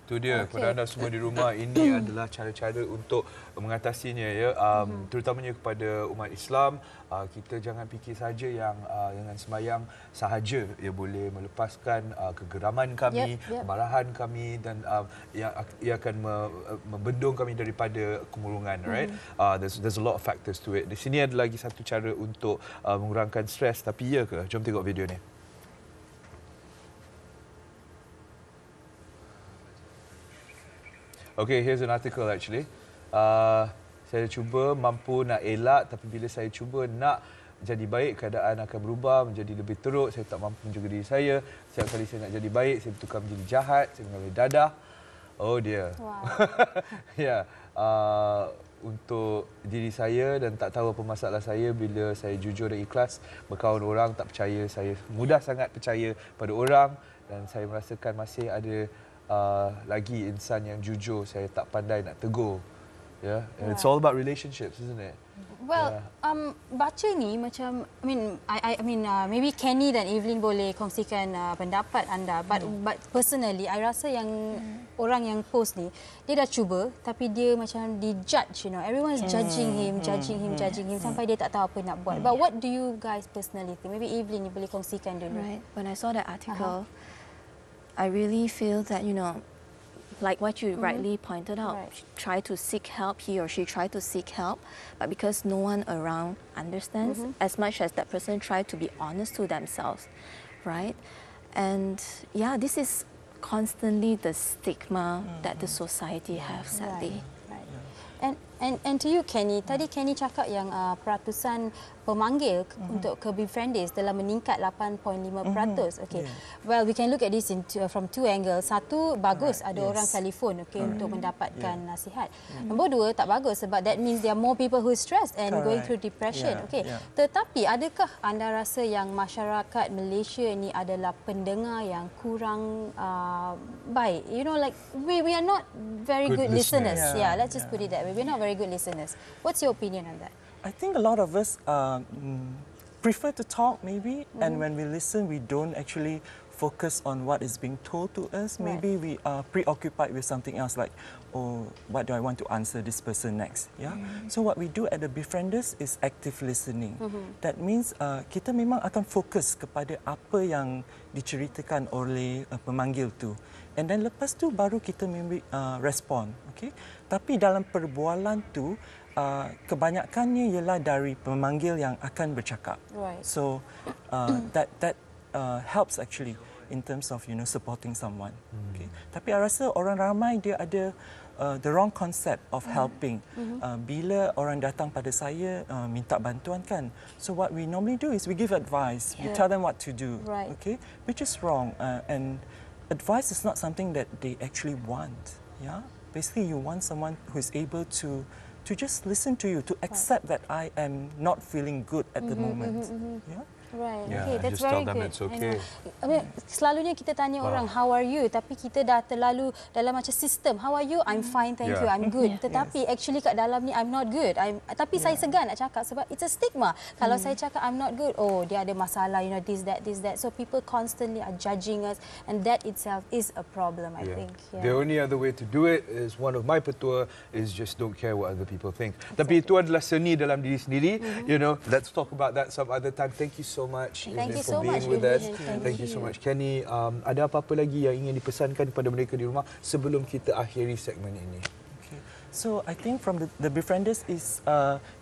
Itu dia kepada anda semua di rumah, ini adalah cara-cara untuk mengatasinya terutamanya kepada umat Islam. Kita jangan fikir saja yang dengan sembahyang sahaja boleh melepaskan kegeraman kami, kemarahan kami dan ia akan membendung kami daripada kemurungan, right? There's a lot of factors to it. Di sini ada lagi satu cara untuk mengurangkan stres, tapi ya ke? Jom tengok video ni. Okay, here's an article actually. Saya cuba mampu nak elak, tapi bila saya cuba nak jadi baik, keadaan akan berubah menjadi lebih teruk. Saya tak mampu menjaga diri saya. Setiap kali saya nak jadi baik, saya bertukar menjadi jahat. Saya mengambil dadah. Oh dia. Untuk diri saya dan tak tahu apa masalah saya bila saya jujur dan ikhlas berkawan orang tak percaya. Saya mudah sangat percaya pada orang dan saya merasakan masih ada lagi insan yang jujur. Saya tak pandai nak tegur. And it's all about relationships, isn't it? Well, baca ni macam, maybe Kenny dan Evelyn boleh kongsikan pendapat anda. But personally, I rasa yang orang yang post ni, dia dah cuba, tapi dia macam di-judge, Everyone's judging him, sampai dia tak tahu apa nak buat. But what do you guys personally think? Maybe Evelyn, you boleh kongsikan dulu. Right. When I saw that article, I really feel that, like what you rightly pointed out, try to seek help, he or she try to seek help, but because no one around understands, as much as that person try to be honest to themselves, right? And this is constantly the stigma that the society have sadly. Right. And to you, Kenny, tadi Kenny cakap yang peratusan pemanggil untuk ke befrienders telah meningkat 8.5%. Okay. Well, we can look at this from two angles. Satu, bagus ada orang telefon untuk mendapatkan nasihat. Nombor dua, tak bagus sebab that means there are more people who stressed and going through depression. Tetapi adakah anda rasa yang masyarakat Malaysia ni adalah pendengar yang kurang baik? You know, like we are not very good listeners. Yeah, let's just put it that way. We're not very good listeners. What's your opinion on that? I think a lot of us prefer to talk maybe, and when we listen, we don't actually focus on what is being told to us. Maybe we are preoccupied with something else like, oh, what do I want to answer this person next? Yeah. So what we do at the Befrienders is active listening. That means kita memang akan fokus kepada apa yang diceritakan oleh pemanggil tu. And then lepas tu baru kita respon. Okay? Tapi dalam perbualan tu, kebanyakannya ialah dari pemanggil yang akan bercakap. So that helps actually in terms of supporting someone. Okay. Tapi I rasa orang ramai dia ada the wrong concept of helping. Bila orang datang pada saya minta bantuan kan, so what we normally do is we give advice. We tell them what to do. Okay, which is wrong. And advice is not something that they actually want. Yeah, basically you want someone who is able to just listen to you, to accept that I am not feeling good at the moment. Yeah. Right. Yeah, Okay, that's just very tell them good. it's okay. I mean, selalunya kita tanya orang how are you, tapi kita dah terlalu dalam macam sistem. How are you? I'm fine, thank you. I'm good. Tetapi actually kat dalam ni I'm not good. Tapi saya segan nak cakap sebab it's a stigma. Kalau saya cakap I'm not good, oh dia ada masalah, you know, this that. So people constantly are judging us, and that itself is a problem, I think. The only other way to do it is one of my petua is just don't care what other people think. Tapi itu adalah seni dalam diri sendiri. You know, let's talk about that some other time. Thank you so much. Thank you for so being much, with us. Vivian. Thank you so much, Kenny. Ada apa-apa lagi yang ingin dipesankan kepada mereka di rumah sebelum kita akhiri segmen ini? Okay. So I think from the Befrienders is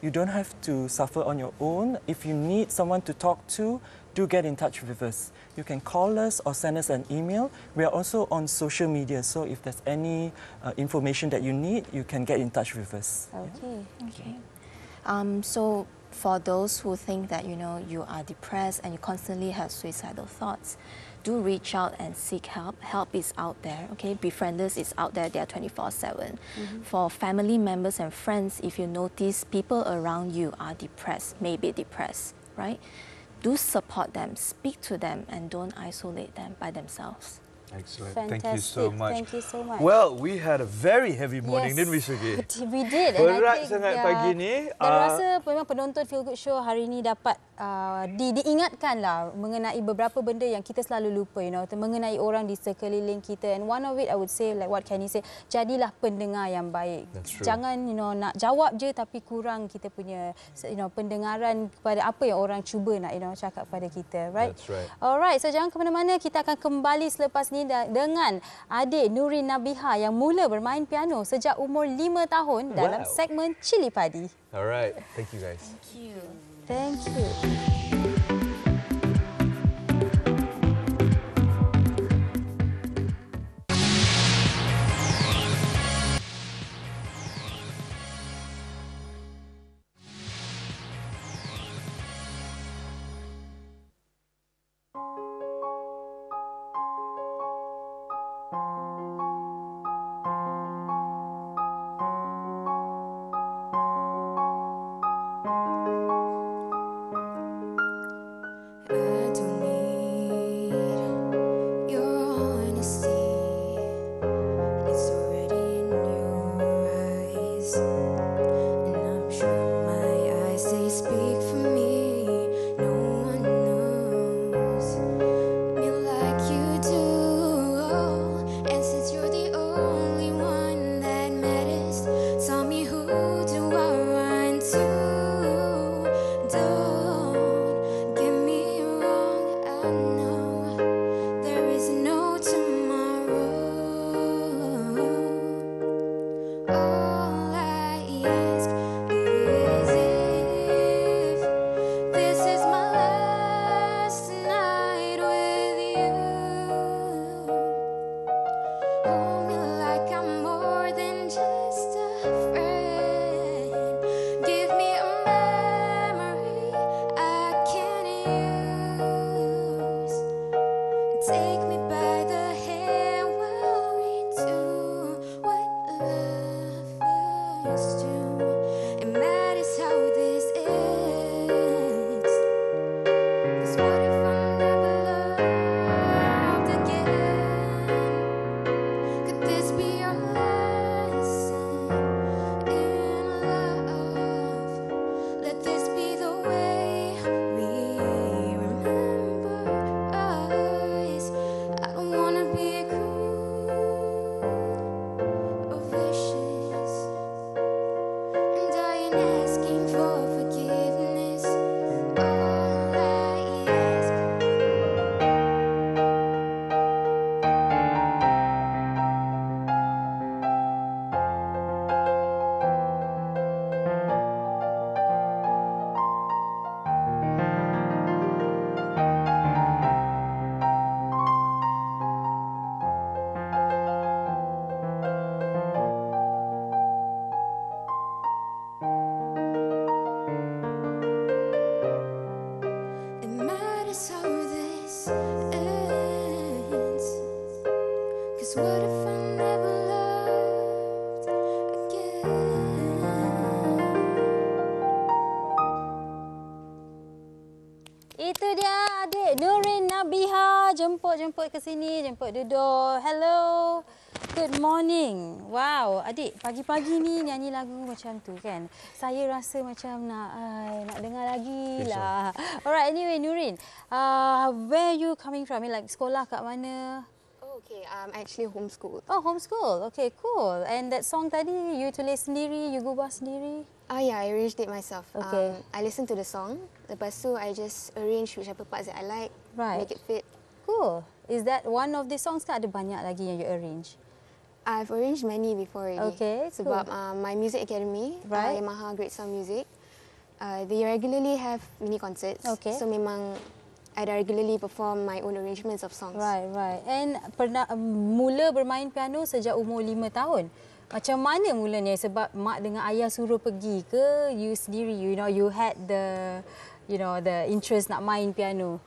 you don't have to suffer on your own. If you need someone to talk to, do get in touch with us. You can call us or send us an email. We are also on social media, so if there's any information that you need, you can get in touch with us. Okay. So for those who think that you are depressed and you constantly have suicidal thoughts, do reach out and seek help. Help is out there. Okay, Befrienders is out there. They are 24/7. For family members and friends, if you notice people around you are depressed, maybe depressed, right? Do support them, speak to them, and don't isolate them by themselves. Excellent. Fantastic. Thank you so much. Thank you so much. Well, we had a very heavy morning, didn't we, Sugi? We did. And Berat I think, sangat pagi ni. Dan rasa memang penonton Feel Good Show hari ini dapat diingatkanlah mengenai beberapa benda yang kita selalu lupa, mengenai orang di sekeliling kita. And one of it, I would say, like what Kenny said, jadilah pendengar yang baik. Jangan, nak jawab je tapi kurang kita punya, pendengaran kepada apa yang orang cuba nak, cakap pada kita, right? That's right. Alright, so jangan ke mana-mana. Kita akan kembali selepas ni dengan adik Nurin Nabiha yang mula bermain piano sejak umur 5 tahun dalam segmen Cili Padi. Alright, thank you guys. Thank you. 'Cause what if I never loved again? Itu dia adik Nurin Nabiha. Jemput ke sini, jemput duduk. Hello. Good morning. Wow, adik pagi-pagi ni nyanyi lagu macam tu kan. Saya rasa macam nak dengar lagi lah. Alright, anyway Nurin, where you coming from? Like sekolah kat mana? Oh, okay, actually homeschooled. Oh, homeschool. Okay, cool. And that song tadi, you tulis sendiri, you gubah sendiri? Yeah, I arranged it myself. Okay. I listened to the song. Lepas tu, I just arrange whichever parts that I like, make it fit. Cool. Is that one of the songs ke ada banyak lagi yang you arrange? I've arranged many before already. Okay, cool. Sebab my music academy, Yamaha Great Sound Music, they regularly have mini concerts. Okay. So memang I regularly perform my own arrangements of songs. Right. And pernah mula bermain piano sejak umur 5 tahun. Macam mana mulanya? Sebab mak dengan ayah suruh pergi ke you sendiri? You had the interest nak main piano.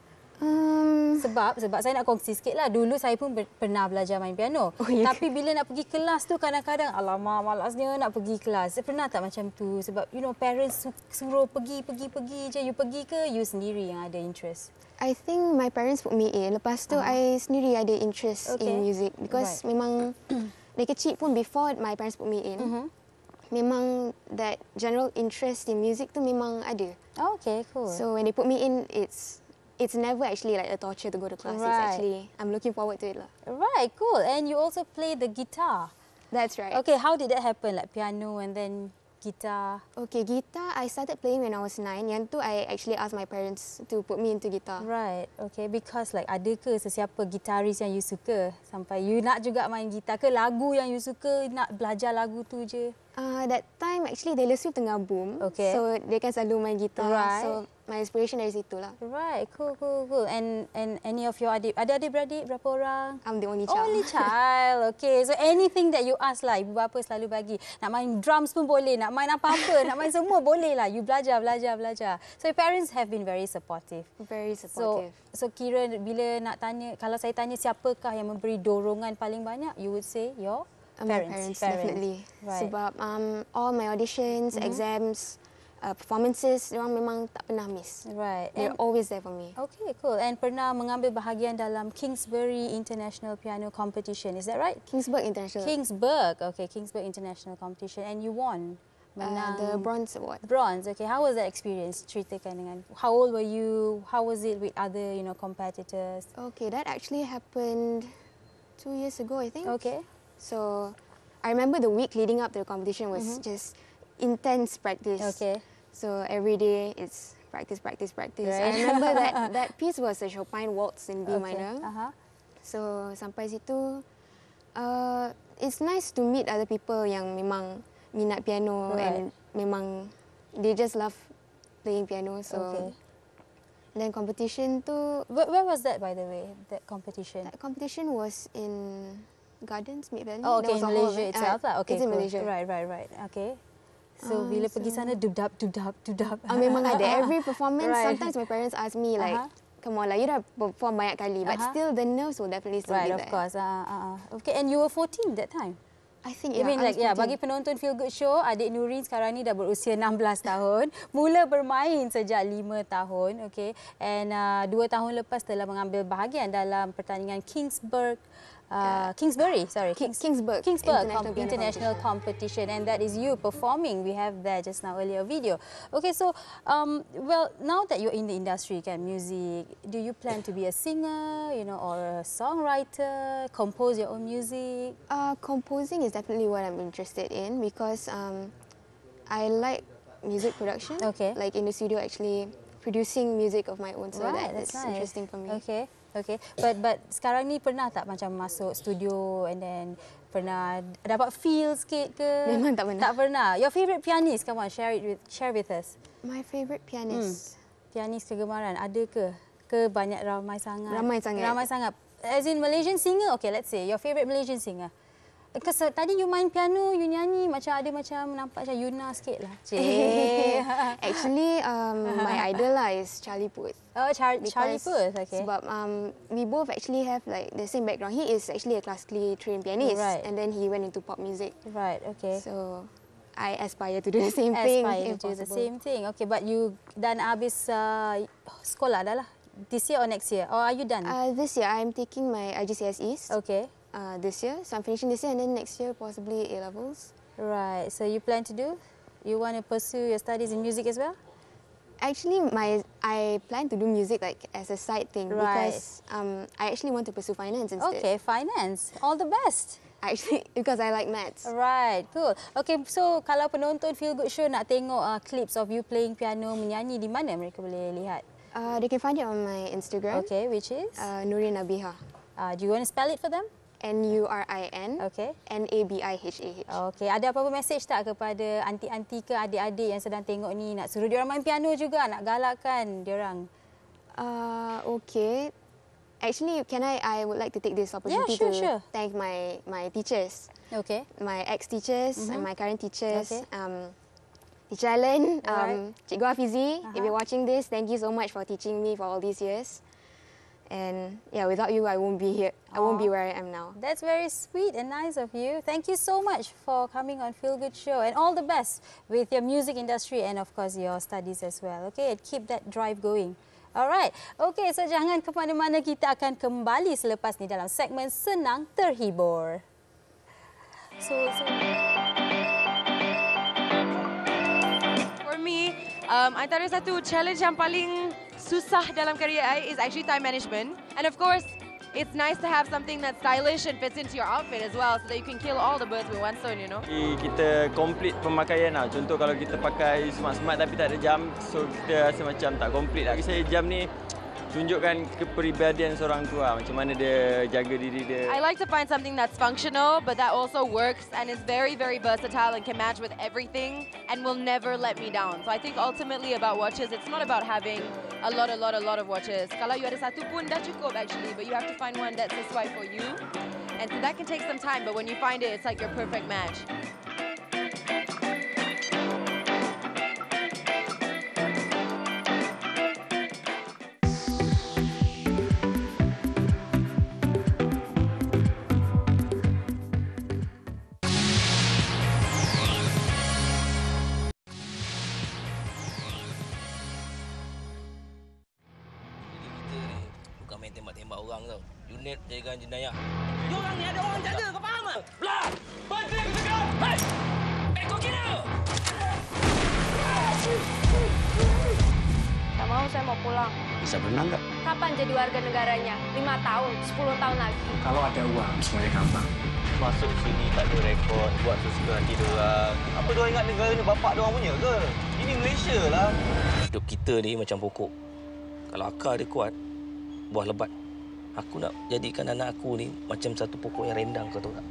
Sebab saya nak kongsi sikit lah. Dulu saya pun pernah belajar main piano. Tapi bila nak pergi kelas tu kadang-kadang alamak malasnya nak pergi kelas. Pernah tak macam tu? Sebab parents suruh pergi je. You pergi ke you sendiri yang ada interest? I think my parents put me in. Lepas tu I sendiri ada interest in music. Because memang dari kecil pun before my parents put me in, memang that general interest in music tu memang ada. Oh, okay, cool. So when they put me in, it's never actually like a torture to go to class. It's actually, I'm looking forward to it lah. Right, cool. And you also play the guitar. That's right. Okay, how did that happen? Like piano and then guitar? Okay, guitar I started playing when I was 9. Yang tu I actually asked my parents to put me into guitar. Right, okay. Because like ada ke sesiapa gitaris yang you suka? Sampai you nak juga main gitar ke? Lagu yang you suka, nak belajar lagu tu je? That time actually Taylor Swift tengah boom. Okay. So dia kan selalu main gitar. Right. So my inspiration dari situ lah. Right, cool. And any of your adik-beradik berapa orang? I'm the only child. Only child, okay. So anything that you ask lah, ibu bapa selalu bagi. Nak main drums pun boleh, nak main apa-apa, nak main semua boleh lah. You belajar. So your parents have been very supportive. Very supportive. So kira bila nak tanya, kalau saya tanya siapakah yang memberi dorongan paling banyak, you would say your my parents, definitely. Right. Sebab all my auditions, exams, performances, diorang memang tak pernah miss. Right. They're always there for me. Okay, cool. And pernah mengambil bahagian dalam Kingsbury International Piano Competition, is that right? Kingsburg International. Kingsburg International Competition. And you won. Menang The Bronze Award. Bronze, okay. How was that experience? Ceritakan dengan, how old were you? How was it with other, competitors? Okay, that actually happened 2 years ago, I think. Okay. So, I remember the week leading up to the competition was just intense practice. Okay. So, every day it's practice. Right. I remember that piece was a Chopin waltz in B minor. So, sampai situ, it's nice to meet other people yang memang minat piano and memang they just love playing piano. So, then competition tu... Where was that, by the way, that competition? That competition was in Gardens, Mid Valley. Oh, okay, in Malaysia itself lah. Okay, it's in cool. Malaysia. Right. Okay. So, bila pergi sana, dudap. Memang ada. Every performance, sometimes my parents ask me like, come on lah, you dah perform banyak kali. But still, the nerves will definitely still be there. Right, of course. Okay, and you were 14 that time? I think, Bagi penonton Feel Good Show, adik Nurin sekarang ni dah berusia 16 tahun. Mula bermain sejak 5 tahun. Okay. And 2 tahun lepas telah mengambil bahagian dalam pertandingan Kingsburg International Competition, and that is you performing. We have there just now earlier video. Okay, so now that you're in the industry, music, do you plan to be a singer, or a songwriter, compose your own music? Composing is definitely what I'm interested in because I like music production. Okay. Like in the studio, actually producing music of my own. So that's nice. interesting for me. Okay. But sekarang ni pernah tak macam masuk studio and then pernah dapat feel sikit ke? Memang tak pernah. Tak pernah. Your favourite pianist, come on, share with us. My favourite pianist. Pianis kegemaran ada ke? Ke ramai sangat? Ramai sangat. As in Malaysian singer? Okay, let's say your favourite Malaysian singer. Tadi you main piano, you nyanyi macam ada macam nampak macam Yuna sikit lah. Actually, my idol lah is Charlie Puth. Oh, Charlie Puth, okay. Sebab we both actually have like the same background. He is actually a classically trained pianist, and then he went into pop music. Right, okay. So I aspire to do the same thing. Aspire to do the same thing. Okay, but you dan habis sekolah dah lah. This year or next year? Or are you done? This year, I'm taking my IGCSEs. Okay. This year, so I'm finishing this year, and then next year possibly A levels. Right. So you plan to do? You want to pursue your studies in music as well? Actually, I plan to do music like as a side thing because I actually want to pursue finance instead. Okay, finance. All the best. Actually, because I like maths. Right, cool. Okay, so kalau penonton Feel Good Show nak tengok clips of you playing piano, menyanyi, di mana mereka boleh lihat? They can find it on my Instagram. Okay, which is? Nurin Nabiha. Do you want to spell it for them? Nurin. Okay. Nabihah. Okay. Ada apa-apa message tak kepada aunty-aunty ke adik-adik yang sedang tengok ni, nak suruh diorang main piano juga, nak galakkan diorang? Okay. Actually, I would like to take this opportunity to thank my teachers. Okay. My ex-teachers and my current teachers. Okay. Teacher Alan, Cikgu Hafizi, if you're watching this, thank you so much for teaching me for all these years. And yeah, without you, I won't be here. I won't be where I am now. That's very sweet and nice of you. Thank you so much for coming on Feel Good Show, and all the best with your music industry and of course your studies as well. Okay, keep that drive going. Alright, okay, so jangan ke mana-mana, kita akan kembali selepas ni dalam segmen Senang Terhibur. For me, antara satu challenge yang paling susah dalam karier I is actually time management. And of course, it's nice to have something that's stylish and fits into your outfit as well, so that you can kill all the birds with one stone, you know. Kita complete pemakaian lah. Contoh kalau kita pakai smart-smart tapi tak ada jam, so kita rasa macam tak complete lah. Bagi saya jam ni tunjukkan kepribadian seorang tu lah, macam mana dia jaga diri dia. I like to find something that's functional, but that also works and is very, very versatile and can match with everything and will never let me down. So I think ultimately about watches, it's not about having a lot of watches. Kalau you ada satu pun dah cukup actually, but you have to find one that's sesuai for you. And so that can take some time, but when you find it, it's like your perfect match. Main tembak-tembak orang tau. Unit jagaan jenayah. Diorang ni ada orang jaga, kau faham tak? Belah! Bantu aku cakap! Hei! Kau kira! Tak mau, saya mau pulang. Bisa berenang tak? Kapan jadi warga negaranya? 5 tahun, 10 tahun lagi. Kalau ada uang, semuanya gampang. Masuk sini tak ada rekod, buat sesuka hati diorang. Apa diorang ingat negara ni bapak diorang punya ke? Ini Malaysia lah. Hidup kita ni macam pokok. Kalau akar dia kuat, buah lebat. Aku nak jadikan anak aku ni macam satu pokok yang rendang, kau tahu tak?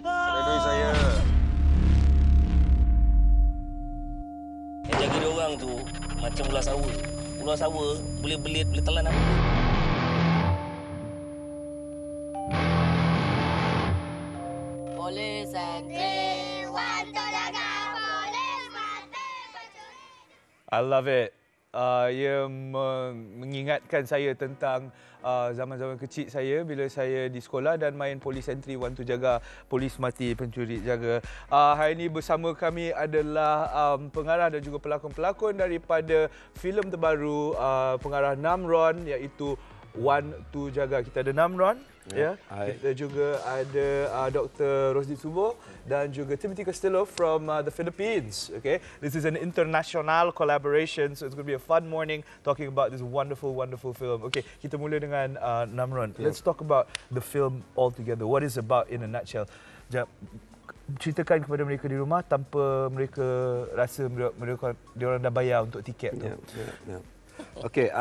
Redui saya. Yang jaga dia orang tu macam ular sawa. Ular sawa boleh belit, boleh telan aku. Polis sentri, wanto jaga polis mati pencuri. I love it. Ia mengingatkan saya tentang zaman-zaman kecil saya bila saya di sekolah dan main polis sentri, wantu jaga, polis mati, pencuri jaga. Hari ini bersama kami adalah pengarah dan juga pelakon-pelakon daripada filem terbaru pengarah Namron, iaitu Wantu Jaga. Kita ada Namron. Ya, kita juga ada Dr. Rosdi Subo dan juga Timothy Costello from the Philippines. Okay, this is an international collaboration, so it's going to be a fun morning talking about this wonderful film. Okay, kita mula dengan Namron. Let's talk about the film altogether. What is about in a nutshell? Ceritakan kepada mereka di rumah tanpa mereka rasa mereka dah bayar untuk tiket tu. Okay,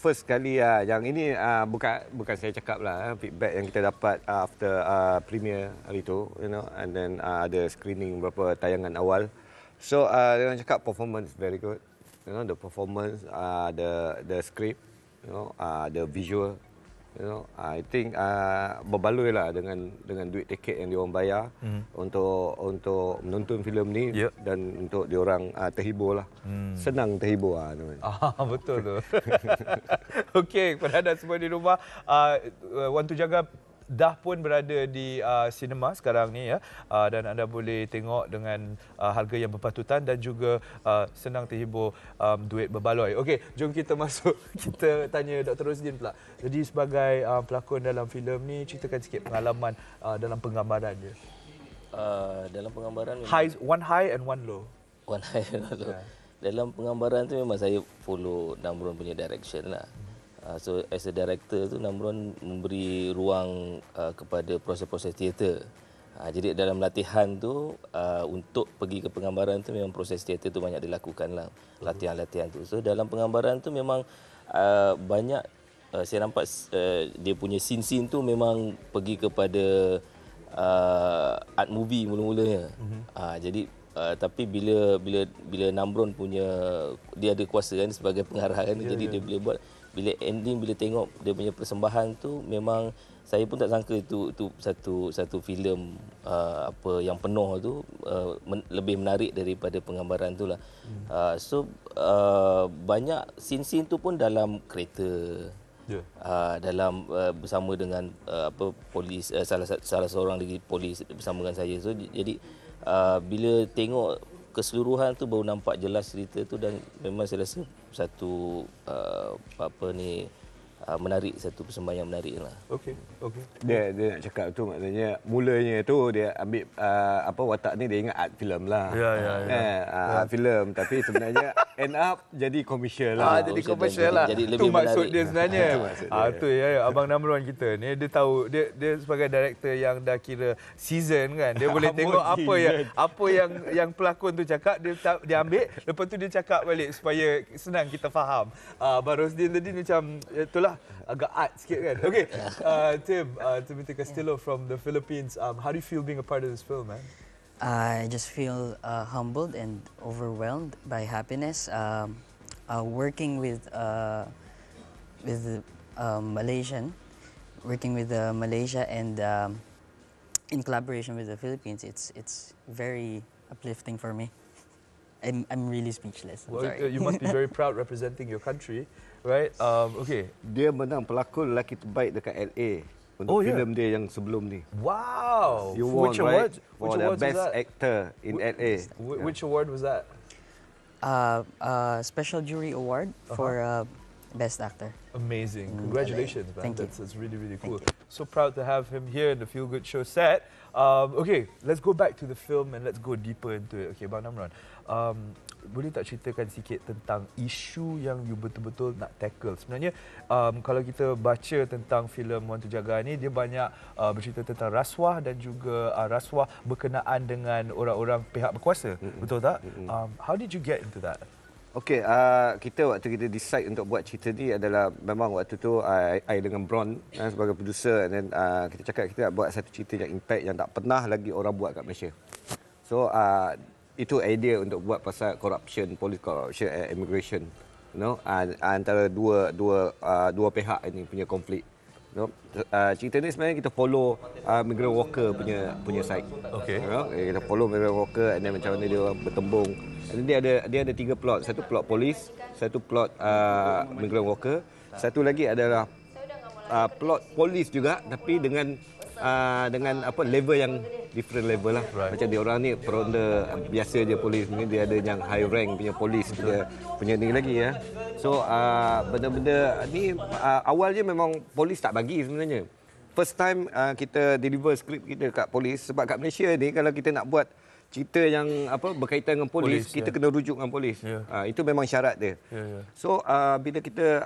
first kali yang ini bukan saya cakap lah, feedback yang kita dapat after premiere hari tu, you know, and then ada screening beberapa tayangan awal. So dia cakap performance very good, you know, the performance, the script, you know, the visual, I think berbaloi lah dengan duit tiket yang diorang bayar untuk menonton filem ni dan untuk diorang terhibur lah. Senang terhibur lah. Betul tu. Okey, kepada anda semua di rumah, Wan Tu Jaga dah pun berada di sinema sekarang ni ya, dan anda boleh tengok dengan harga yang berpatutan dan juga senang terhibur, duit berbaloi. Okey, jom kita masuk, kita tanya Dr. Rosdin pula. Jadi sebagai pelakon dalam filem ni, ceritakan sikit pengalaman dalam penggambarannya. Dalam penggambaran One high and one low. One high and one low. Dalam penggambaran tu memang saya follow Namron punya direction lah. So as a director tu Namron memberi ruang kepada proses-proses teater. Jadi dalam latihan tu untuk pergi ke penggambaran tu memang proses teater tu banyak dilakukan lah, latihan-latihan tu. So dalam penggambaran tu memang banyak saya nampak dia punya scene-scene tu memang pergi kepada art movie mula-mulanya. Jadi tapi bila Namron punya, dia ada kuasa kan sebagai pengarah kan, jadi dia boleh buat. Bila ending, bila tengok dia punya persembahan tu, memang saya pun tak sangka itu satu filem apa yang penuh tu lebih menarik daripada penggambaran tu lah. So banyak scene-scene tu pun dalam kereta, dalam bersama dengan polis, salah seorang lagi polis bersama dengan saya. So jadi bila tengok keseluruhan tu baru nampak jelas cerita tu, dan memang saya rasa satu menarik, satu persembahan yang menarik lah. Okey. Dia nak cakap tu maknanya mulanya tu dia ambil watak ni dia ingat art filem lah. Art filem, tapi sebenarnya end up jadi komersial lah. Jadi komersial lah. Itu maksud dia sebenarnya. Tu ya, Abang Namron kita ni dia tahu, dia sebagai director yang dah kira season kan. Dia boleh tengok apa yang pelakon tu cakap, dia ambil, lepas tu dia cakap balik supaya senang kita faham. Abang Rosdin tadi macam itulah, agak art sikit kan. Okay, Tim, Timothy Castillo from the Philippines. How do you feel being a part of this film, man? I just feel humbled and overwhelmed by happiness. Working with Malaysian, working with Malaysia, and in collaboration with the Philippines, it's very uplifting for me. I'm really speechless. Well, you must be very proud representing your country, right? Okay. Dia menang pelakon lelaki terbaik dekat LA untuk filem dia yang sebelum ni. Wow. You won, which award? For the best actor in LA. Which award was that? Special jury award for best actor. Amazing. Congratulations, man. Thank you. That's really, really cool. So proud to have him here in the Feel Good Show set. Okay, let's go back to the film and let's go deeper into it. Okay, Bang Namron, boleh tak ceritakan sikit tentang isu yang you betul-betul nak tackle? Sebenarnya, kalau kita baca tentang filem Wan Tu Jaga ni, dia banyak bercerita tentang rasuah dan juga rasuah berkenaan dengan orang-orang pihak berkuasa. Betul tak? How did you get into that? Okey, waktu kita decide untuk buat cerita ni adalah memang waktu tu I dengan Bron sebagai producer, and then kita cakap kita nak buat satu cerita yang impact yang tak pernah lagi orang buat kat Malaysia. So itu idea untuk buat pasal corruption, police corruption and immigration, antara dua pihak ini punya konflik. Cerita ni sebenarnya kita follow migrant worker punya side. Okay. Kita follow migrant worker, and then macam mana dia bertembung. And dia ada 3 plot. Satu plot polis, satu plot migrant worker, satu lagi adalah plot polis juga, tapi dengan level yang different level lah. Macam dia orang ni peronda biasa je polis ni, dia ada yang high rank punya polis punya ni lagi ya. So benda-benda ni awalnya memang polis tak bagi sebenarnya. First time kita deliver skrip kita kat polis, sebab kat Malaysia ni kalau kita nak buat cerita yang berkaitan dengan polis, kita kena rujuk dengan polis. Itu memang syarat dia. So bila kita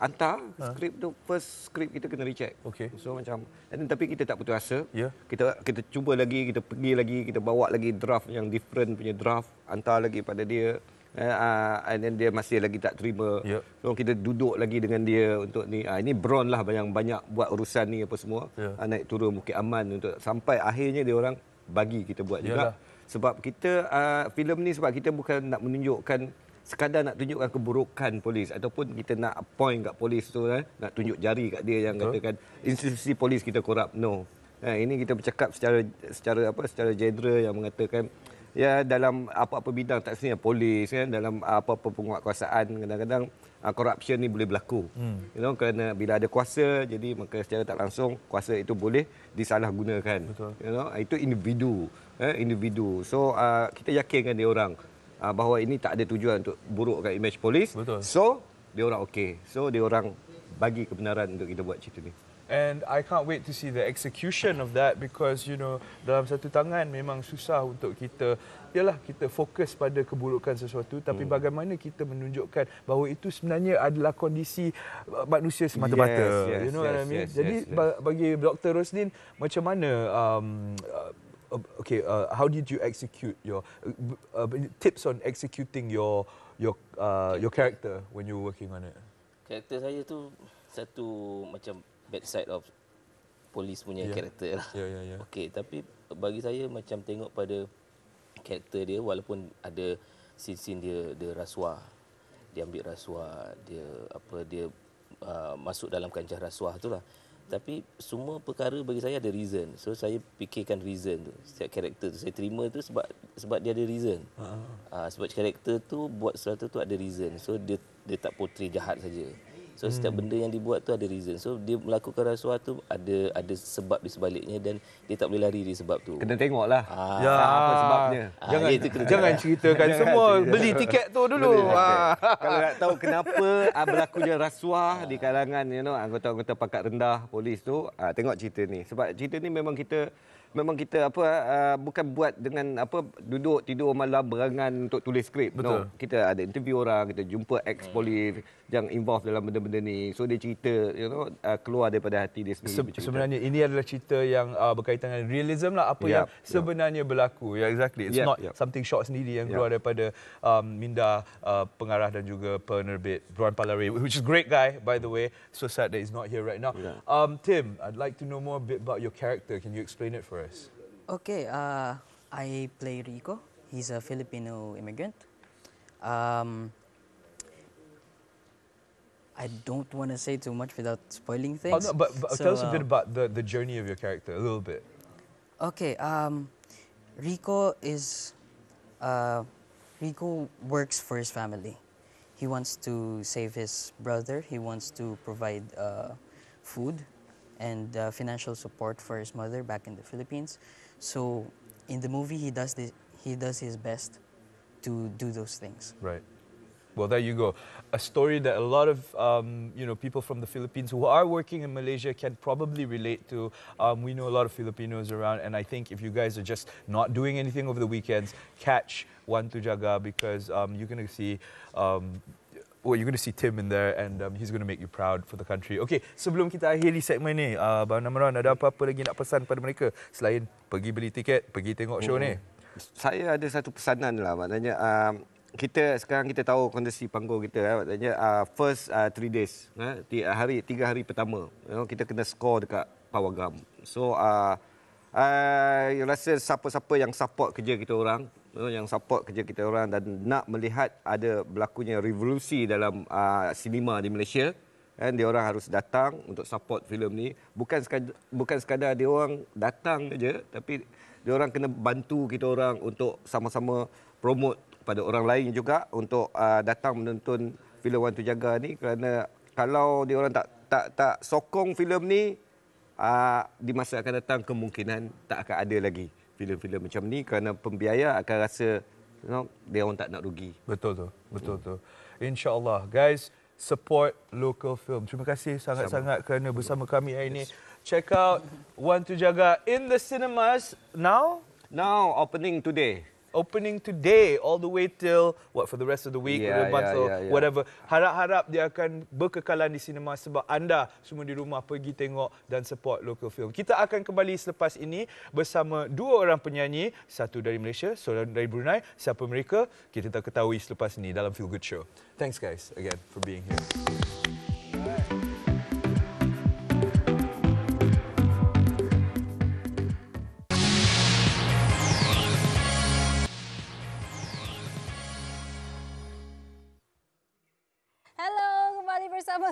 hantar skrip tu, first skrip kita kena recheck. So macam, tapi kita tak putus asa. Kita cuba lagi, kita pergi lagi, kita bawa lagi draft yang different punya draft, hantar lagi pada dia. And then dia masih lagi tak terima. So kita duduk lagi dengan dia untuk ni. Ini Bron lah yang banyak buat urusan ni apa semua. Naik turun Bukit Aman untuk sampai akhirnya dia orang bagi kita buat juga. Sebab kita filem ni, sebab kita bukan nak menunjukkan sekadar nak tunjukkan keburukan polis ataupun kita nak point kat polis tu nak tunjuk jari kat dia yang katakan institusi polis kita korup. No. Ini kita bercakap secara general yang mengatakan ya dalam apa-apa bidang tak semestinya polis kan, dalam apa-apa penguatkuasaan kadang-kadang corruption ni boleh berlaku. Kerana bila ada kuasa jadi maka secara tak langsung kuasa itu boleh disalahgunakan. Itu individu. So kita yakinkan dia orang bahawa ini tak ada tujuan untuk burukkan image polis. So dia orang okey. So dia orang bagi kebenaran untuk kita buat cerita ni. And I can't wait to see the execution of that because dalam satu tangan memang susah untuk kita fokus pada keburukan sesuatu, tapi bagaimana kita menunjukkan bahawa itu sebenarnya adalah kondisi manusia semata-mata. You know what I mean? Jadi bagi Dr. Roslin, macam mana how did you execute your tips on executing your character when you were working on it? Karakter saya tu satu macam bad side of polis punya karakter lah. Okey, tapi bagi saya macam tengok pada karakter dia, walaupun ada scene dia rasuah, dia ambil rasuah, dia masuk dalam kancah rasuah tu lah. Tapi semua perkara bagi saya ada reason. So saya fikirkan reason tu. Setiap karakter tu saya terima tu sebab dia ada reason. Sebab karakter tu buat sesuatu tu ada reason. So dia tak portray jahat saja. So setiap benda yang dibuat tu ada reason. So dia melakukan rasuah tu ada sebab di sebaliknya dan dia tak boleh lari di sebab tu. Kena tengoklah. Apa sebabnya. Jangan ceritakan semua. Beli tiket tu dulu. Kalau nak tahu kenapa berlakunya rasuah di kalangan anggota-anggota pangkat rendah polis tu, tengok cerita ni. Sebab cerita ni memang kita bukan buat dengan duduk tidur malam berangan untuk tulis skrip. No, kita ada interview orang, kita jumpa ex-polis yang involved dalam benda-benda ni. So dia cerita keluar daripada hati dia sendiri. Sebenarnya ini adalah cerita yang berkaitan dengan realism lah, apa yang sebenarnya berlaku. Exactly. It's not something short sendiri yang keluar daripada minda pengarah dan juga penerbit Ron Palare, which is great guy by the way. So sad that he's not here right now. Tim, I'd like to know more a bit about your character. Can you explain it for us? Okay, I play Rico. He's a Filipino immigrant. I don't want to say too much without spoiling things. No, but tell us a bit about the journey of your character, a little bit. Okay, Rico works for his family. He wants to save his brother. He wants to provide food and financial support for his mother back in the Philippines. So in the movie, he does his best to do those things. Right. Well, there you go. A story that a lot of people from the Philippines who are working in Malaysia can probably relate to. We know a lot of Filipinos around, and I think if you guys are just not doing anything over the weekends, catch One to Jaga because you're going to see. You're going to see Tim in there and he's going to make you proud for the country. Okay, sebelum kita akhiri segmen ni, Abang Namran, ada apa-apa lagi nak pesan pada mereka selain pergi beli tiket, pergi tengok show ni? Saya ada satu pesanan lah, maknanya sekarang kita tahu kondisi panggung kita, maknanya first 3 days, 3 hari pertama, kita kena score dekat Pawagam. So, saya rasa siapa-siapa yang support kerja kita orang, dan nak melihat ada berlakunya revolusi dalam sinema di Malaysia, kan, dia orang harus datang untuk support filem ni. Bukan sekadar dia orang datang saja, tapi dia orang kena bantu kita orang untuk sama-sama promote kepada orang lain juga untuk datang menonton filem One to Jaga ni, kerana kalau dia orang tak sokong filem ni, di masa akan datang kemungkinan tak akan ada lagi filem-filem macam ni, kerana pembiaya akan rasa dia orang tak nak rugi. Betul tu. InsyaAllah. Guys, support local film. Terima kasih sangat-sangat kerana bersama kami hari ini. Check out One to Jaga in the cinemas now. Now, opening today. All the way till for the rest of the week, or the month or whatever. Harap-harap dia akan berkekalan di sinema sebab anda semua di rumah pergi tengok dan support local film. Kita akan kembali selepas ini bersama 2 orang penyanyi, satu dari Malaysia, seorang dari Brunei. Siapa mereka? Kita tak ketahui selepas ini dalam Feel Good Show. Thanks guys again for being here.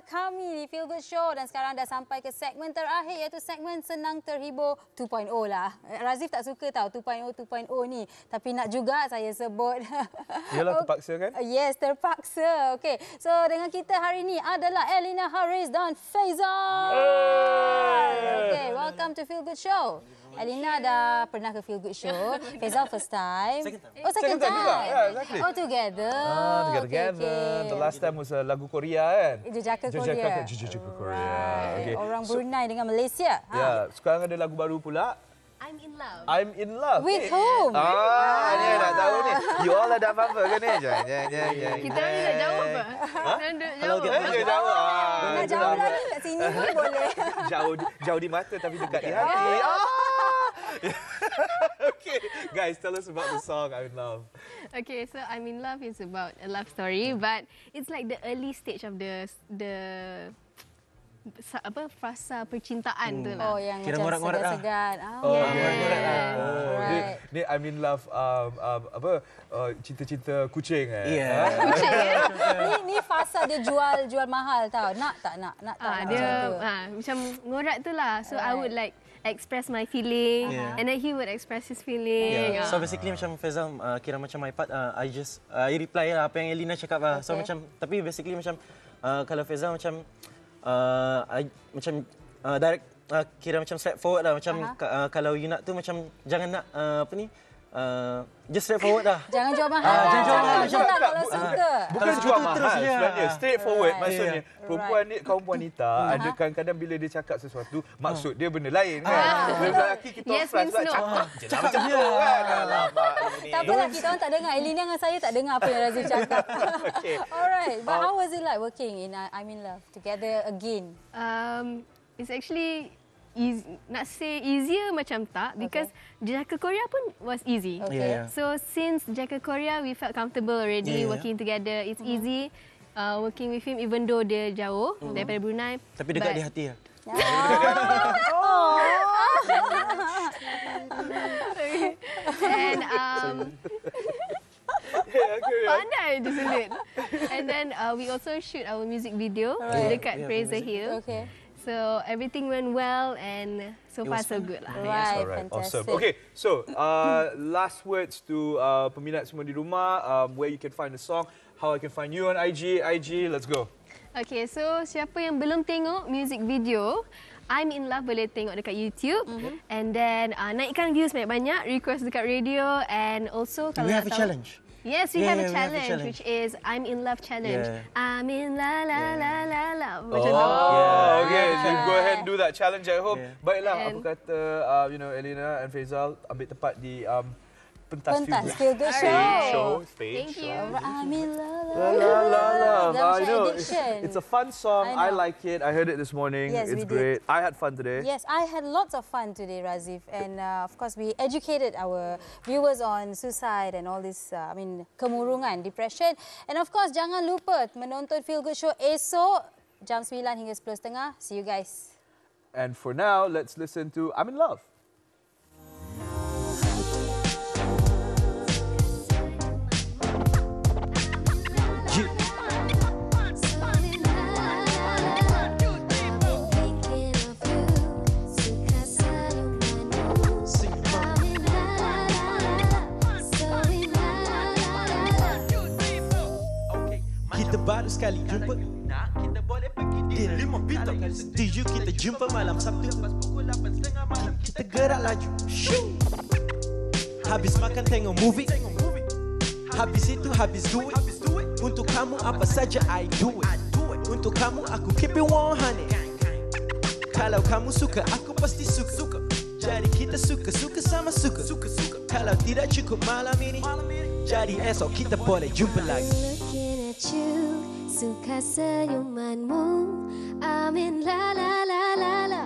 kami di Feel Good Show dan sekarang dah sampai ke segmen terakhir iaitu segmen Senang Terhibur 2.0 lah. Razif tak suka tahu 2.0 ni, tapi nak juga saya sebut. Yalah, terpaksa kan? Yes, terpaksa. Okey. So dengan kita hari ini adalah Elina Haris dan Faizal. Okey, welcome to Feel Good Show. Elina dah pernah ke Feel Good Show. Faizal first time. Oh, second time juga. Yeah, exactly. Oh, together. Together. Okay. The last time was lagu Korea kan? Jejaka Korea. Jejaka Korea. Right. Orang Brunei dengan Malaysia. Ya, sekarang ada lagu baru pula. I'm in love. I'm in love. With whom? Ni nak tahu ni. You all ada apa-apa ke ni? Kita orang ni nak jawab apa? Jawab. Jawab. Nak jawab lagi kat sini pun boleh. Jauh di mata tapi dekat di hati. Okay, guys, tell us about the song I'm in Love. Okay, so I'm in Love is about a love story, but it's like the early stage of the fasa percintaan tu lah. Oh, yang kira macam segan-segan. Ngorak-ngorak lah. Right. Ni I'm in Love cinta-cinta kucing Ni fasa dia jual mahal tau. Nak tak nak tak. Dia macam ngorak tu lah. So I would like express my feeling and then he would express his feeling. So basically macam Faizal kira macam my part I reply lah apa yang Elina cakap lah. So macam tapi basically macam kalau Faizal macam direct kira macam straightforward lah macam kalau you nak tu macam jangan nak just straightforward dah. Jangan jual mahal. Jangan jual mahal kalau suka. Bukan jual mahal sebenarnya. Straightforward maksudnya. Perempuan ni kaum wanita ada kadang-kadang bila dia cakap sesuatu maksud dia benda lain kan. Lelaki kita frust cakap macam tu kan. Tak apalah, kita orang tak dengar. Elina dengan saya tak dengar apa yang Razif cakap. Alright, but how was it like working in I'm in Love together again? It's actually nak say easier macam tak because Jejaka Korea pun was easy. So since Jejaka Korea we felt comfortable already working together. It's easy working with him even though dia jauh daripada Brunei. Tapi dekat di hati lah. And pandai je sulit. And then we also shoot our music video dekat Fraser Hill. So everything went well and so far so good lah. Right, awesome. fantastic. Okay, so last words to peminat semua di rumah, where you can find the song, how I can find you on IG, let's go. Okay, so siapa yang belum tengok music video, I'm in Love boleh tengok dekat YouTube. And then naikkan views banyak-banyak, request dekat radio and also kalau we have a challenge. Yes, we have a challenge which is I'm in Love challenge. I'm in la la la la la. Macam tu. Okay, so go ahead and do that challenge at home. Baiklah, apa kata Elina and Faizal ambil tempat di pentas Feel Good Show. Thank you. I'm in love. I know. It's a fun song. I like it. I heard it this morning. Yes, it's great. I had fun today. Yes, I had lots of fun today, Razif. And of course, we educated our viewers on suicide and all this, kemurungan, depression. And of course, jangan lupa menonton Feel Good Show esok jam 9 hingga 10.30. See you guys. And for now, let's listen to I'm in Love. Baru sekali jumpa dia 5 bintang tuju kita jumpa malam Sabtu kita gerak laju habis makan tengok movie habis itu habis duit untuk kamu apa saja I do it untuk kamu aku keep it 100 kalau kamu suka aku pasti suka jadi kita suka sama suka kalau tidak cukup malam ini jadi esok kita boleh jumpa lagi. Suka senyumanmu, I'm in la la la la la.